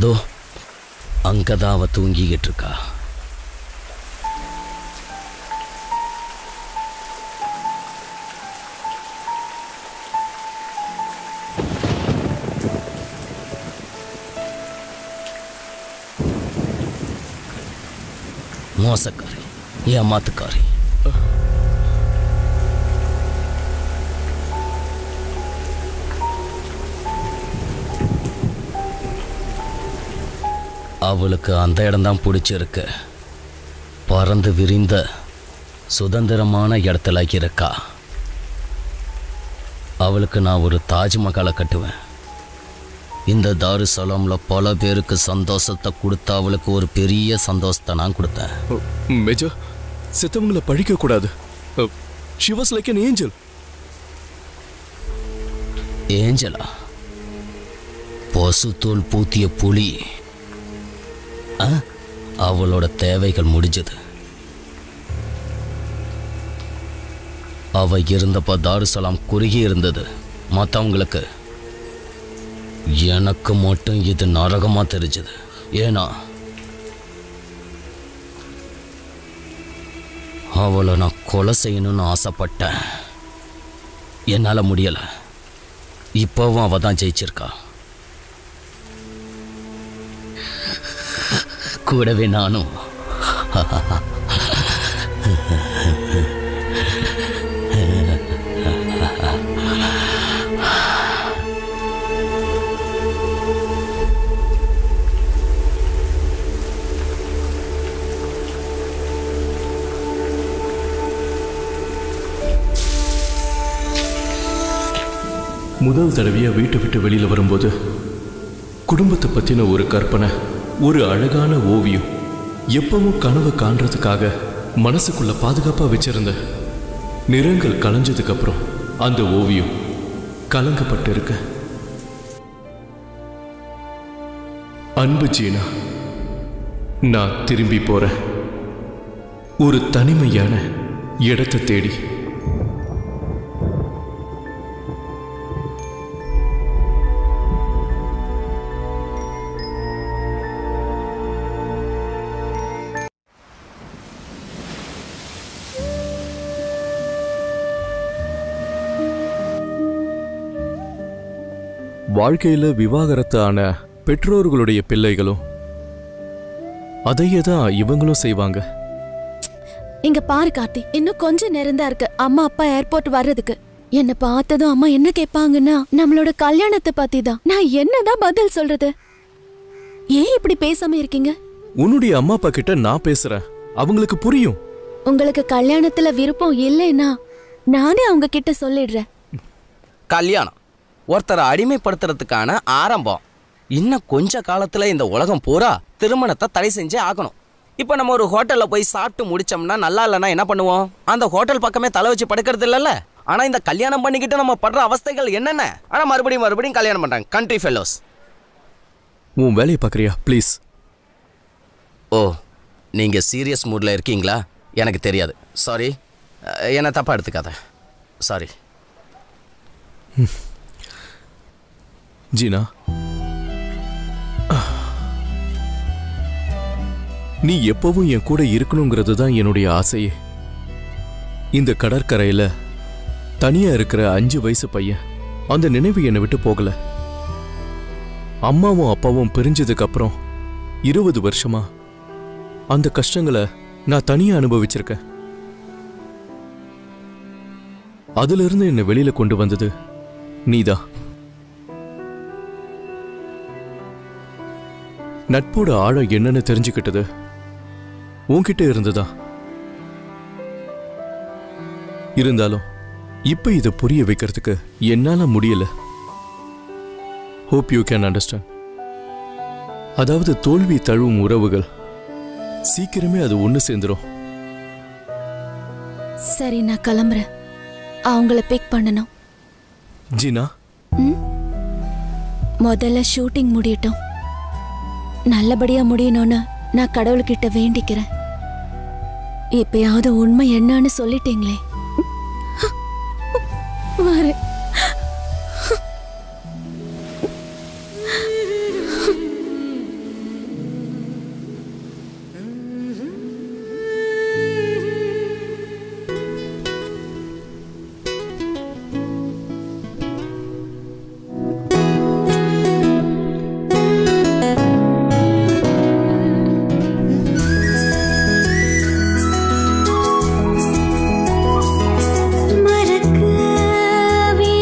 தோ அங்கதான் அவ தூங்கிக்கிட்டு இருக்கா. மோசக்காரி, ஏமாத்துக்காரி. அவளுக்கு அந்த இடம்தான் பிடிச்சிருக்கு. பறந்து விரிந்த சுதந்திரமான இடத்துல இருக்கா. அவளுக்கு நான் ஒரு தாஜ்மஹாலை கட்டுவேன். இந்த தாருசலாம்ல பல பேருக்கு சந்தோஷத்தை கொடுத்த அவளுக்கு ஒரு பெரிய சந்தோஷத்தை நான் கொடுத்தேன். மேஜர், செத்தவங்களை பழிக்க கூடாது. She was like an angel. ஏஞ்சலா? பசுத்தோல் பூத்திய புலி. அவளோட தேவைகள் முடிஞ்சது. அவ இருந்தப்ப தாருசலாம் குறுகி இருந்தது. மற்றவங்களுக்கு, எனக்கு மட்டும் இது நரகமா தெரிஞ்சது. ஏன்னா அவளை நான் கொலை செய்யணும்னு ஆசைப்பட்டேன். என்னால முடியல. இப்பவும் அவ தான் ஜெயிச்சிருக்கா. கூடவே நானும். முதல் தடவையா வீட்டை விட்டு வெளியில வரும்போது குடும்பத்தை பத்தின ஒரு கற்பனை, ஒரு அழகான ஓவியம், எப்பவும் கனவு காண்றதுக்காக மனசுக்குள்ள பாதுகாப்பா வச்சிருந்த நிறங்கள் கலைஞ்சதுக்கு அப்புறம் அந்த ஓவியம் கலங்கப்பட்டு இருக்கு. அன்பு ஜீனா, நான் திரும்பி போறேன் ஒரு தனிமையான இடத்தை தேடி. வாழ்க்கையில விவாகரத்து ஆன பெற்றோர்களுடைய பிள்ளைகளும் அதையே தான் இவங்களும் செய்வாங்க. இங்க பாரு கார்த்தி, இன்னும் கொஞ்ச நேரம் தான் இருக்கு அம்மா அப்பா ஏர்போர்ட் வர்றதுக்கு. என்ன பார்த்ததும் அம்மா என்ன கேட்பாங்கன்னா நம்மளோட கல்யாணத்தை பத்தி தான். நான் என்னதான் பதில் சொல்றது? ஏன் இப்படி பேசாம இருக்கீங்க? உன்னுடைய அம்மா அப்பா கிட்ட நான் பேசுறேன், அவங்களுக்கு புரியும். உங்களுக்கு கல்யாணத்துல விருப்பம் இல்லைன்னா நானே அவங்க கிட்ட சொல்லிடுறேன். கல்யாணம் ஒருத்தரை அடிமைப்படுத்துறதுக்கான ஆரம்பம். இன்னும் கொஞ்ச காலத்துல இந்த உலகம் பூரா திருமணத்தை தடை செஞ்சே ஆகணும். இப்போ நம்ம ஒரு ஹோட்டல்ல போய் சாப்பிட்டு முடிச்சோம்னா நல்லா இல்லைன்னா என்ன பண்ணுவோம்? அந்த ஹோட்டல் பக்கமே தலை வச்சு படுக்கிறது இல்லைல்ல. ஆனா இந்த கல்யாணம் பண்ணிக்கிட்டு நம்ம படுற அவஸ்தைகள் என்னென்ன? ஆனா மறுபடியும் கல்யாணம் பண்றாங்க கண்ட்ரி ஃபெல்லோஸ். உன் வேலையை பார்க்குறியா ப்ளீஸ்? ஓ, நீங்க சீரியஸ் மூட்ல இருக்கீங்களா? எனக்கு தெரியாது, சாரி. என்ன தப்பா எடுத்துக்காத, சாரி. ஜீனா, நீ எப்பவும் என் கூட இருக்கணுங்கிறது தான் என்னுடைய ஆசையே. இந்த கடற்கரையில தனியா இருக்கிற 5 வயசு பையன், அந்த நினைவு என்னை விட்டு போகல. அம்மாவும் அப்பாவும் பிரிஞ்சதுக்கு அப்புறம் 20 வருஷமா அந்த கஷ்டங்களை நான் தனியா அனுபவிச்சிருக்கேன். அதுல இருந்து என்னை வெளியில கொண்டு வந்தது நீதான். நட்போட ஆழம் என்னன்னு தெரிஞ்சுக்கிட்டது உன்கிட்ட இருந்துதா. இருந்தாலும் இப்ப இதை புரிய வைக்கிறதுக்கு என்னால முடியல. Hope you can understand. அதாவது தோல்வி தழுவும் உறவுகள் சீக்கிரமே அது ஒண்ணு சேர்ந்துரும். சரி, நான் கிளம்புறேன். அவங்கள பிக் பண்ணணும். ஜீனா, முதல்ல ஷூட்டிங் முடியட்டும். நல்லபடியா முடியணும்னு நான் கடவுள்கிட்ட வேண்டிக்கிறேன். இப்பயாவது உண்மை என்னன்னு சொல்லிட்டீங்களே. வரேன். மறக்கவே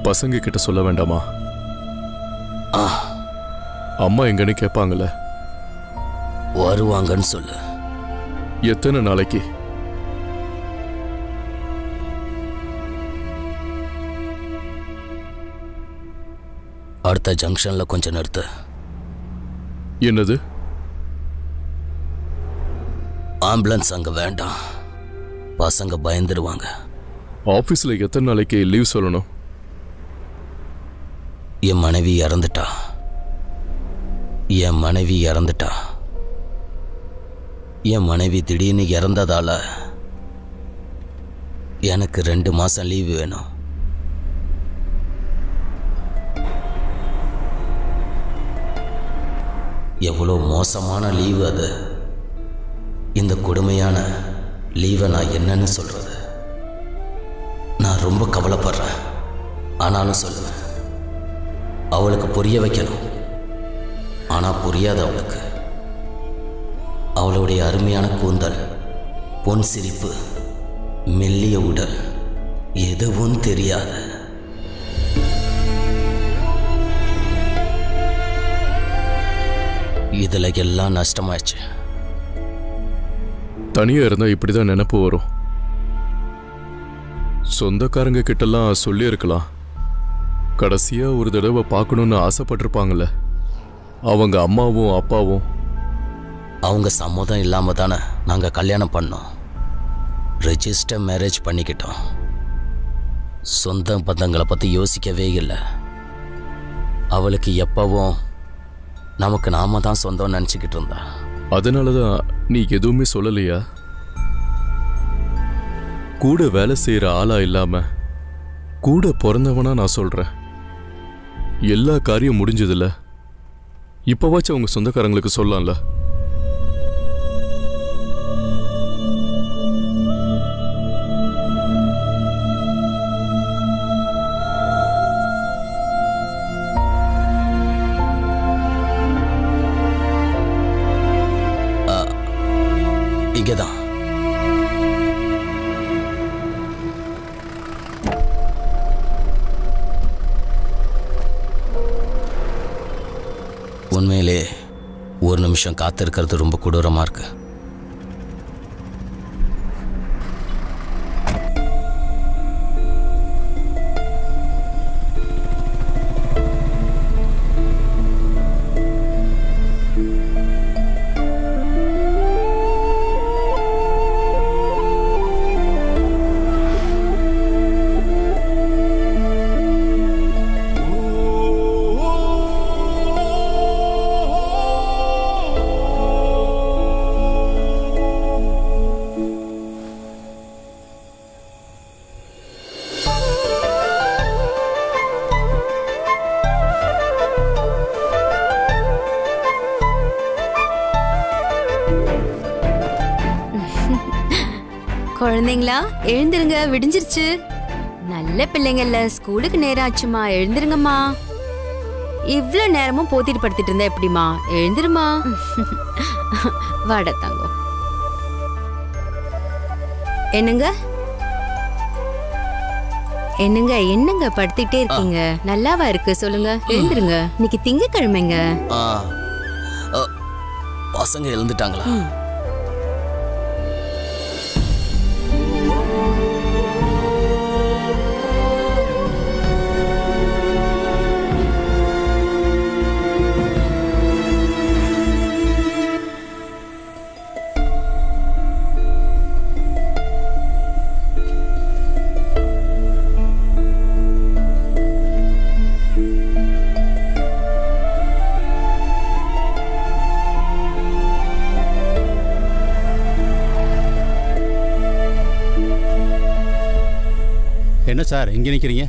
பசங்க கிட்ட சொல்ல வேண்டாமா? அம்மா எங்கன்னு கேட்பாங்கல்ல. வருவாங்கன்னு சொல்லு. எத்தனை நாளைக்கு? அடுத்த ஜங்ஷன்ல கொஞ்சம் நிறுத்து. என்னது? ஆம்புலன்ஸ் அங்க வேண்டாம், பசங்க பயந்துருவாங்க. ஆபீஸ்ல எத்தனை நாளைக்கு லீவ் சொல்லணும்? என் மனைவி இறந்துட்டா. என் மனைவி திடீர்னு இறந்ததால எனக்கு 2 மாசம் லீவ் வேணும். எவ்வளோ மோசமான லீவு அது. இந்த கொடுமையான லீவை நான் என்னன்னு சொல்றது? நான் ரொம்ப கவலைப்படுறேன். ஆனாலும் சொல்லுவேன், அவளுக்கு புரிய வைக்கணும். ஆனால் புரியாத அவளுக்கு அவளுடைய அருமையான கூந்தல், பொன் சிரிப்பு, மெல்லிய உடல் எதுவும் தெரியாது. இதுல எல்லாம் நஷ்டமாயிடுச்சு. தனியா இருந்தா இப்படிதான் நினைப்பு வரும். சொந்தக்காரங்க கிட்டலாம் சொல்லி இருக்கலாம். கடைசியா ஒரு தடவை பார்க்கணும்னு ஆசைப்பட்டிருப்பாங்கல்ல. அவங்க அம்மாவும் அப்பாவும் அவங்க சம்மதம் இல்லாம தானே நாங்க கல்யாணம் பண்ணோம். ரெஜிஸ்டர் மேரேஜ் பண்ணிக்கிட்டோம். சொந்த பந்தங்களை பத்தி யோசிக்கவே இல்லை. அவளுக்கு எப்பவும் நமக்கு நாம தான் சொந்தம் நினச்சிக்கிட்டு இருந்தா. அதனாலதான் நீ எதுவுமே சொல்லலையா? கூட வேலை செய்யற ஆளா இல்லாம கூட பிறந்தவனா நான் சொல்றேன். எல்லா காரியம் முடிஞ்சதில்ல, இப்பவாச்சும் அவங்க சொந்தக்காரங்களுக்கு சொல்லலாம்ல. இங்கதான். உண்மையிலே ஒரு நிமிஷம் காத்திருக்கிறது ரொம்ப கொடூரமா இருக்கு. குழந்தைங்களா எழுந்திருங்க, விடிஞ்சிருச்சு. நல்ல பிள்ளைங்கல்ல, ஸ்கூலுக்கு நேரம் ஆச்சுமா, எழுந்திருங்கம்மா. இவ்ளோ நேரமும் போத்திட்டு படுத்திட்டு இருந்தா எப்படிமா? எழுந்திருமா. வாட தங்கம். என்னங்க என்னங்க என்னங்க படுத்திட்டே இருக்கீங்க? நல்லாவா இருக்கு சொல்லுங்க, எழுந்திருங்க. இன்னைக்கு திங்கக்கிழமைங்க. பசங்க எழுந்துட்டாங்களா? என்ன சார் இங்கே நிற்கிறீங்க?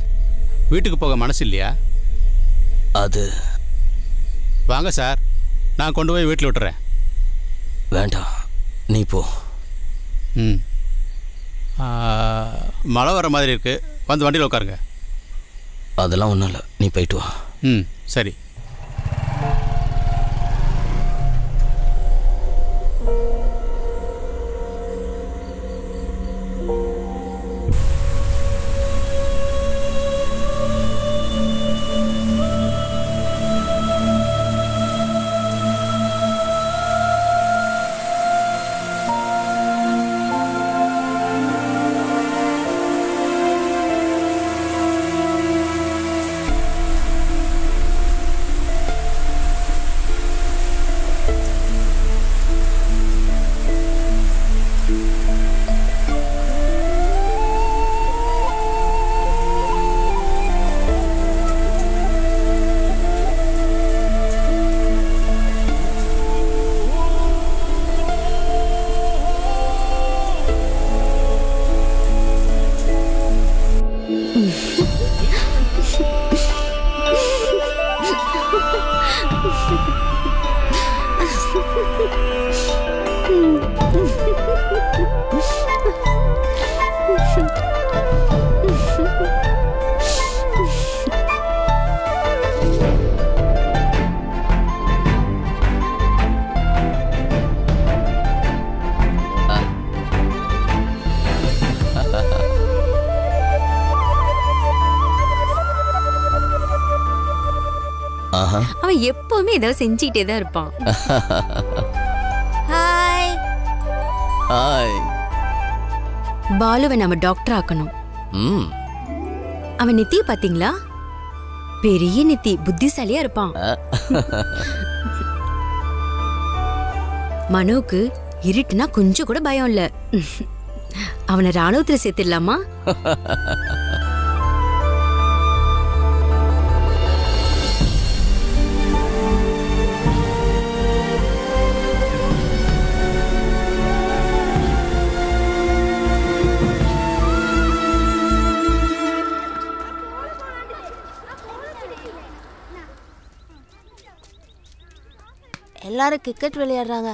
வீட்டுக்கு போக மனசு இல்லையா? அது வாங்க சார், நான் கொண்டு போய் வீட்டில் விட்டுறேன். வேண்டாம், நீ போ. ம், மழை வர மாதிரி இருக்கு, வந்து வண்டியில் உட்காருங்க. அதெல்லாம் ஒன்றும் இல்லை, நீ போயிட்டு வா. ம், சரி. அவன் எப்பவுமே ஏதாவது செஞ்சிட்டே தான் இருப்பான். ஹாய். ஹாய். பாலுவை நம்ம டாக்டர் ஆக்கணும். அவன் நெத்தி பாத்தீங்களா? பெரிய நெத்தி, புத்திசாலியா இருப்பான். மனோக்கு இருட்டுனா கொஞ்சம் கூட பயம் இல்ல. அவனை ராணுவத்துல சேர்த்திடலாமா? எல்லாரும் கிரிக்கெட் விளையாடுறாங்க.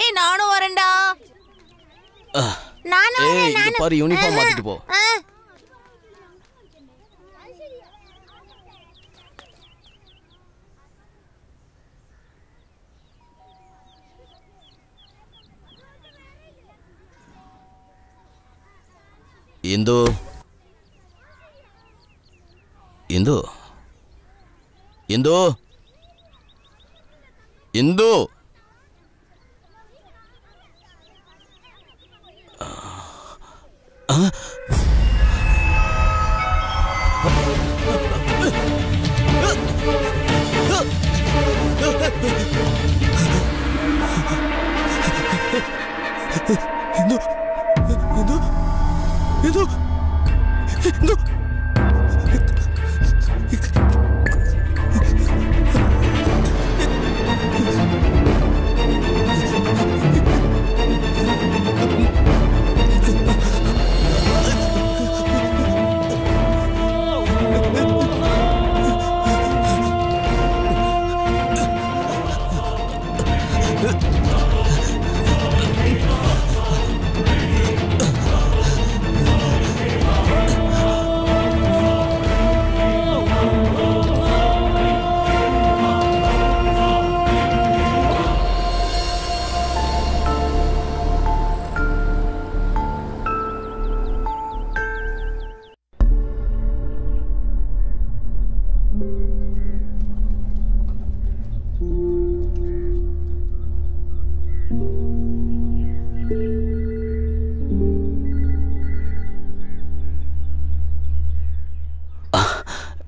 ஏய் நானும் வரேன்டா. ஏய் இங்க பாரு, யூனிஃபார்ம் மாத்திட்டு போ. இந்து இந்து இந்து இந்து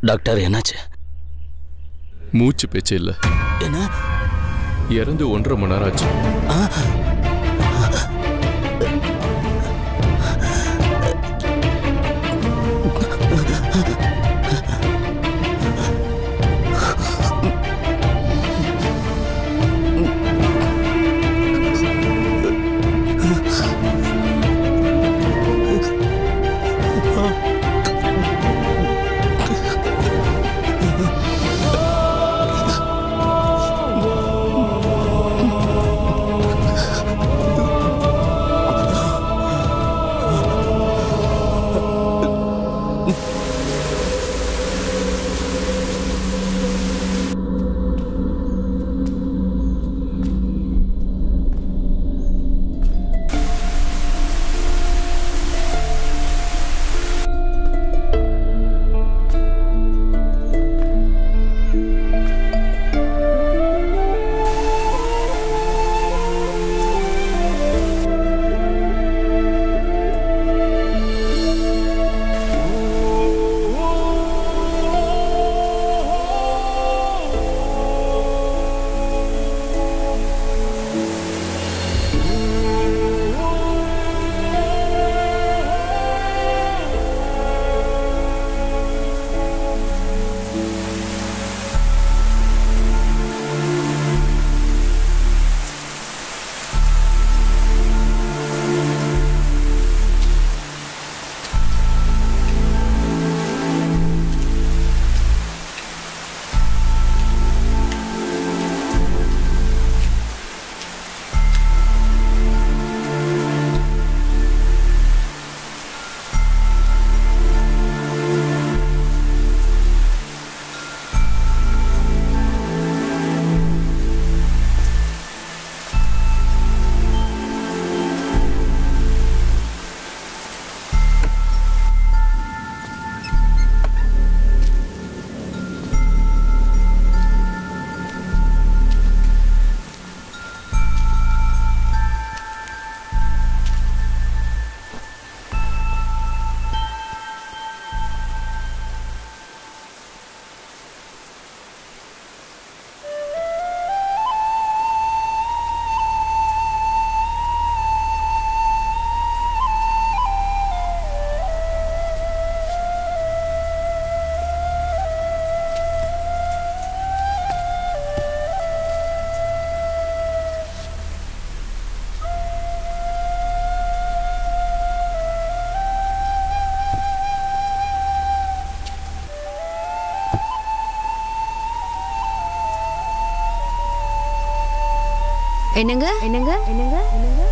டாக்டர் என்னாச்சு? மூச்சு பேச்சு இல்ல. என்ன? இறந்து 1.5 மணி நேரம் ஆச்சு. என்னங்க என்னங்க என்னங்க என்னங்க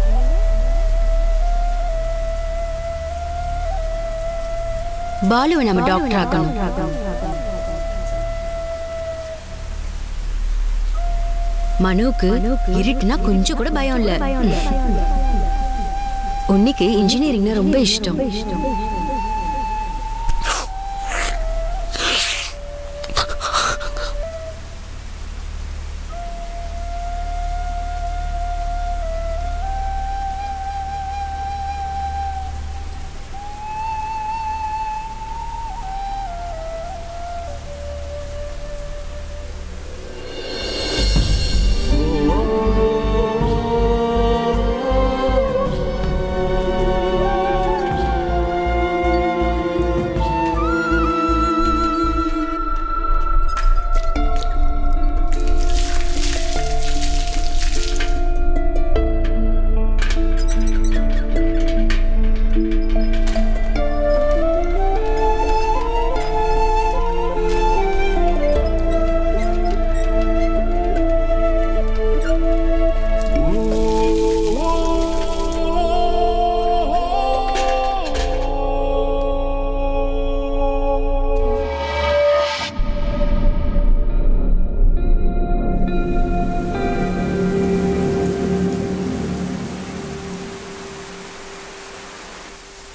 பாலுவை நம்ம டாக்டர் ஆக்கணும். மனுவுக்கு இருட்டுனா கொஞ்சம் கூட பயம் இல்ல. உன்னிக்கு இன்ஜினியரிங்னா ரொம்ப இஷ்டம்.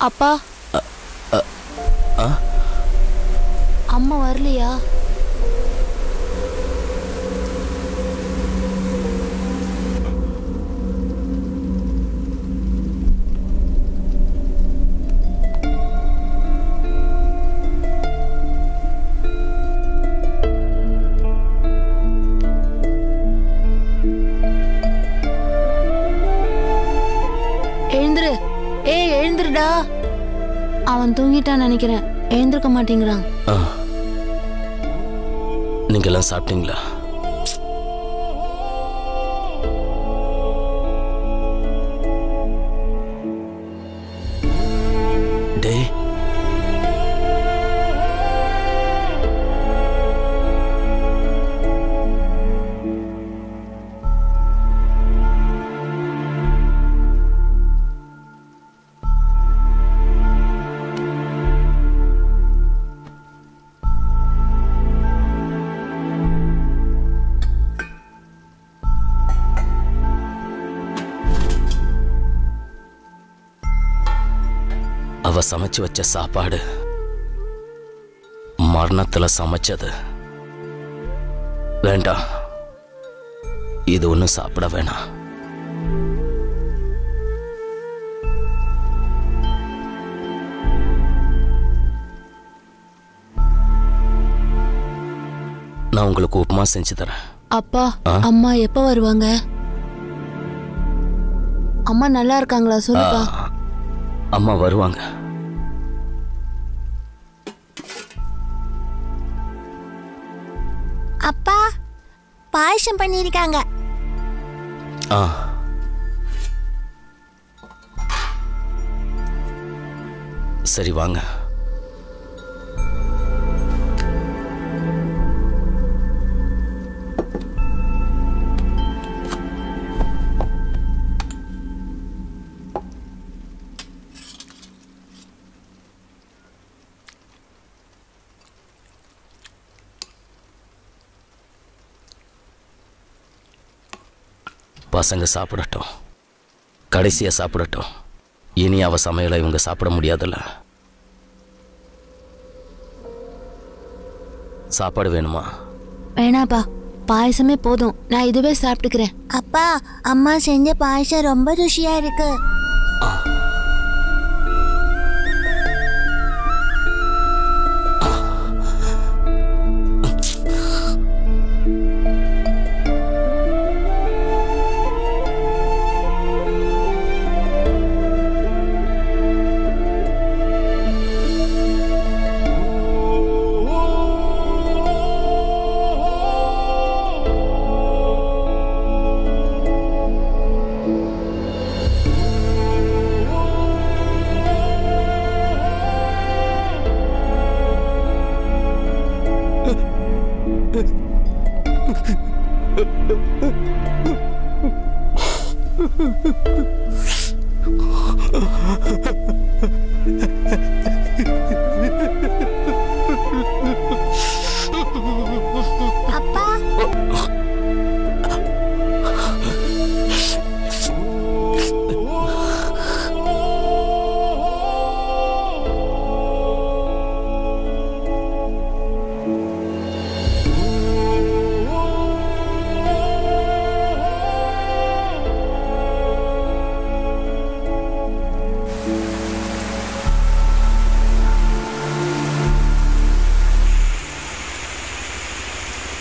அப்பா அம்மா வரலையா? எழுந்துரு, எழுந்துருடா. அவன் தூங்கிட்டான்னு நினைக்கிறேன், எழுந்திருக்க மாட்டேங்கிறான். நீங்க எல்லாம் சாப்பிட்டீங்களா? டேய், அவ சமைச்சு வச்ச சாப்பாடு மரணத்துல சமைச்சது. வேண்டாம், இது ஒன்றும் சாப்பிட வேணாம். நான் உங்களுக்கு உப்புமா செஞ்சு தரேன். அப்பா, அம்மா எப்ப வருவாங்க? அம்மா நல்லா இருக்காங்களா சொல்லுப்பா. அம்மா வருவாங்க. அப்பா, பாயசம் பண்ணிருக்காங்க. சரி வாங்க. பசங்க சாப்பிடட்டும், கடைசியா சாப்பிடட்டும். இனி அவ சமையலை இவங்க சாப்பிட முடியாதுல்ல. சாப்பாடு வேணுமா? வேணாப்பா, பாயசமே போதும், நான் இதுவே சாப்பிட்டுக்கிறேன். அப்பா, அம்மா செஞ்ச பாயசம் ரொம்ப ருசியா இருக்கு. அப்பா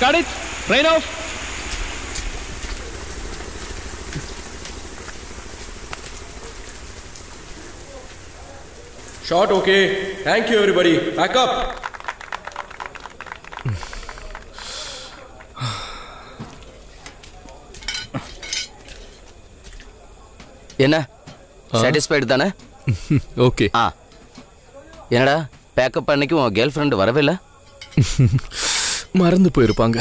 Got it? Rain off. Shot okay. Thank you everybody. Back up. என்ன சாட்டிஸ்ஃபைடு தானே? ஓகே. என்னடா பேக்கப் அன்னைக்கு உன் கேர்ள் ஃப்ரெண்ட் வரவே இல்லை? மறந்து போயிருப்பாங்க.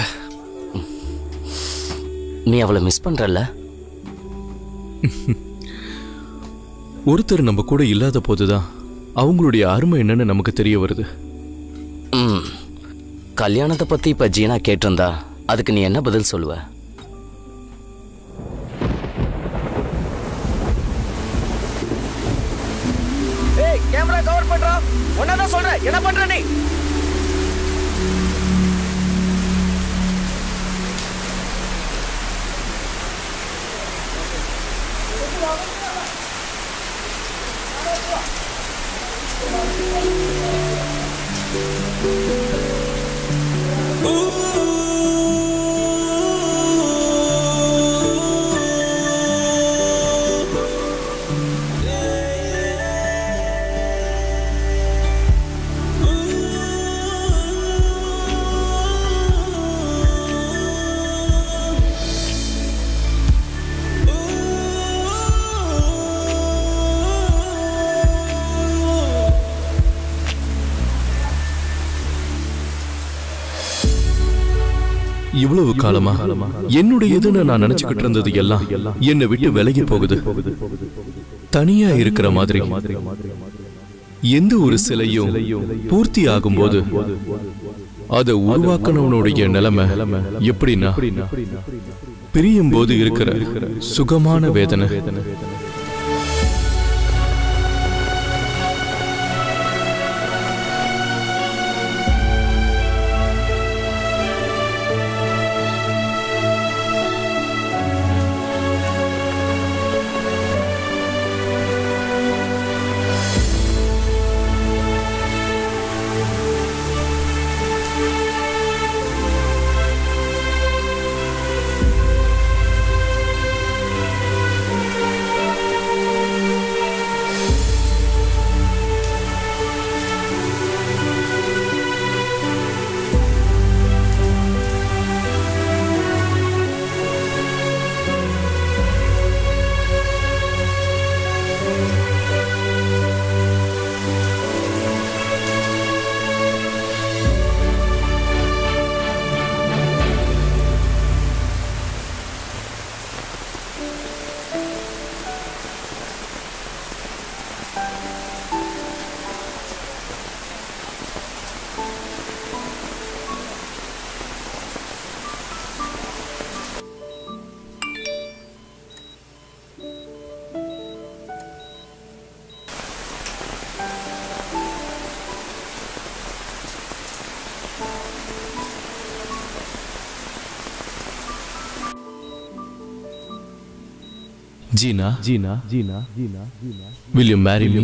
நீ அவளை மிஸ் பண்றல்ல? ஒருத்தர் நம்ம கூட இல்லாத போதுதான் அவங்களுடைய அருமை என்னன்னு நமக்கு தெரிய வருது. கல்யாணத்தை பத்தி இப்ப ஜீனா கேட்டிருந்தா அதுக்கு நீ என்ன பதில் சொல்லுவ? ஏய் கேமரா கவர் பண்றா. ஒண்ணாதான் சொல்ற. என்ன பண்ற நீ? இவ்வளவு காலமா என்னுடையதுன்னு நான் நினைச்சுக்கிட்டு இருந்தது எல்லாம் என்னை விட்டு விலகி போகுது. தனியா இருக்கிற மாதிரி. எந்த ஒரு சிலையும் பூர்த்தி ஆகும் போது அதை உருவாக்கணவனுடைய நிலைமை எப்படின்னா பிரியும் போது இருக்கிற சுகமான வேதனை. Gina, will you marry me?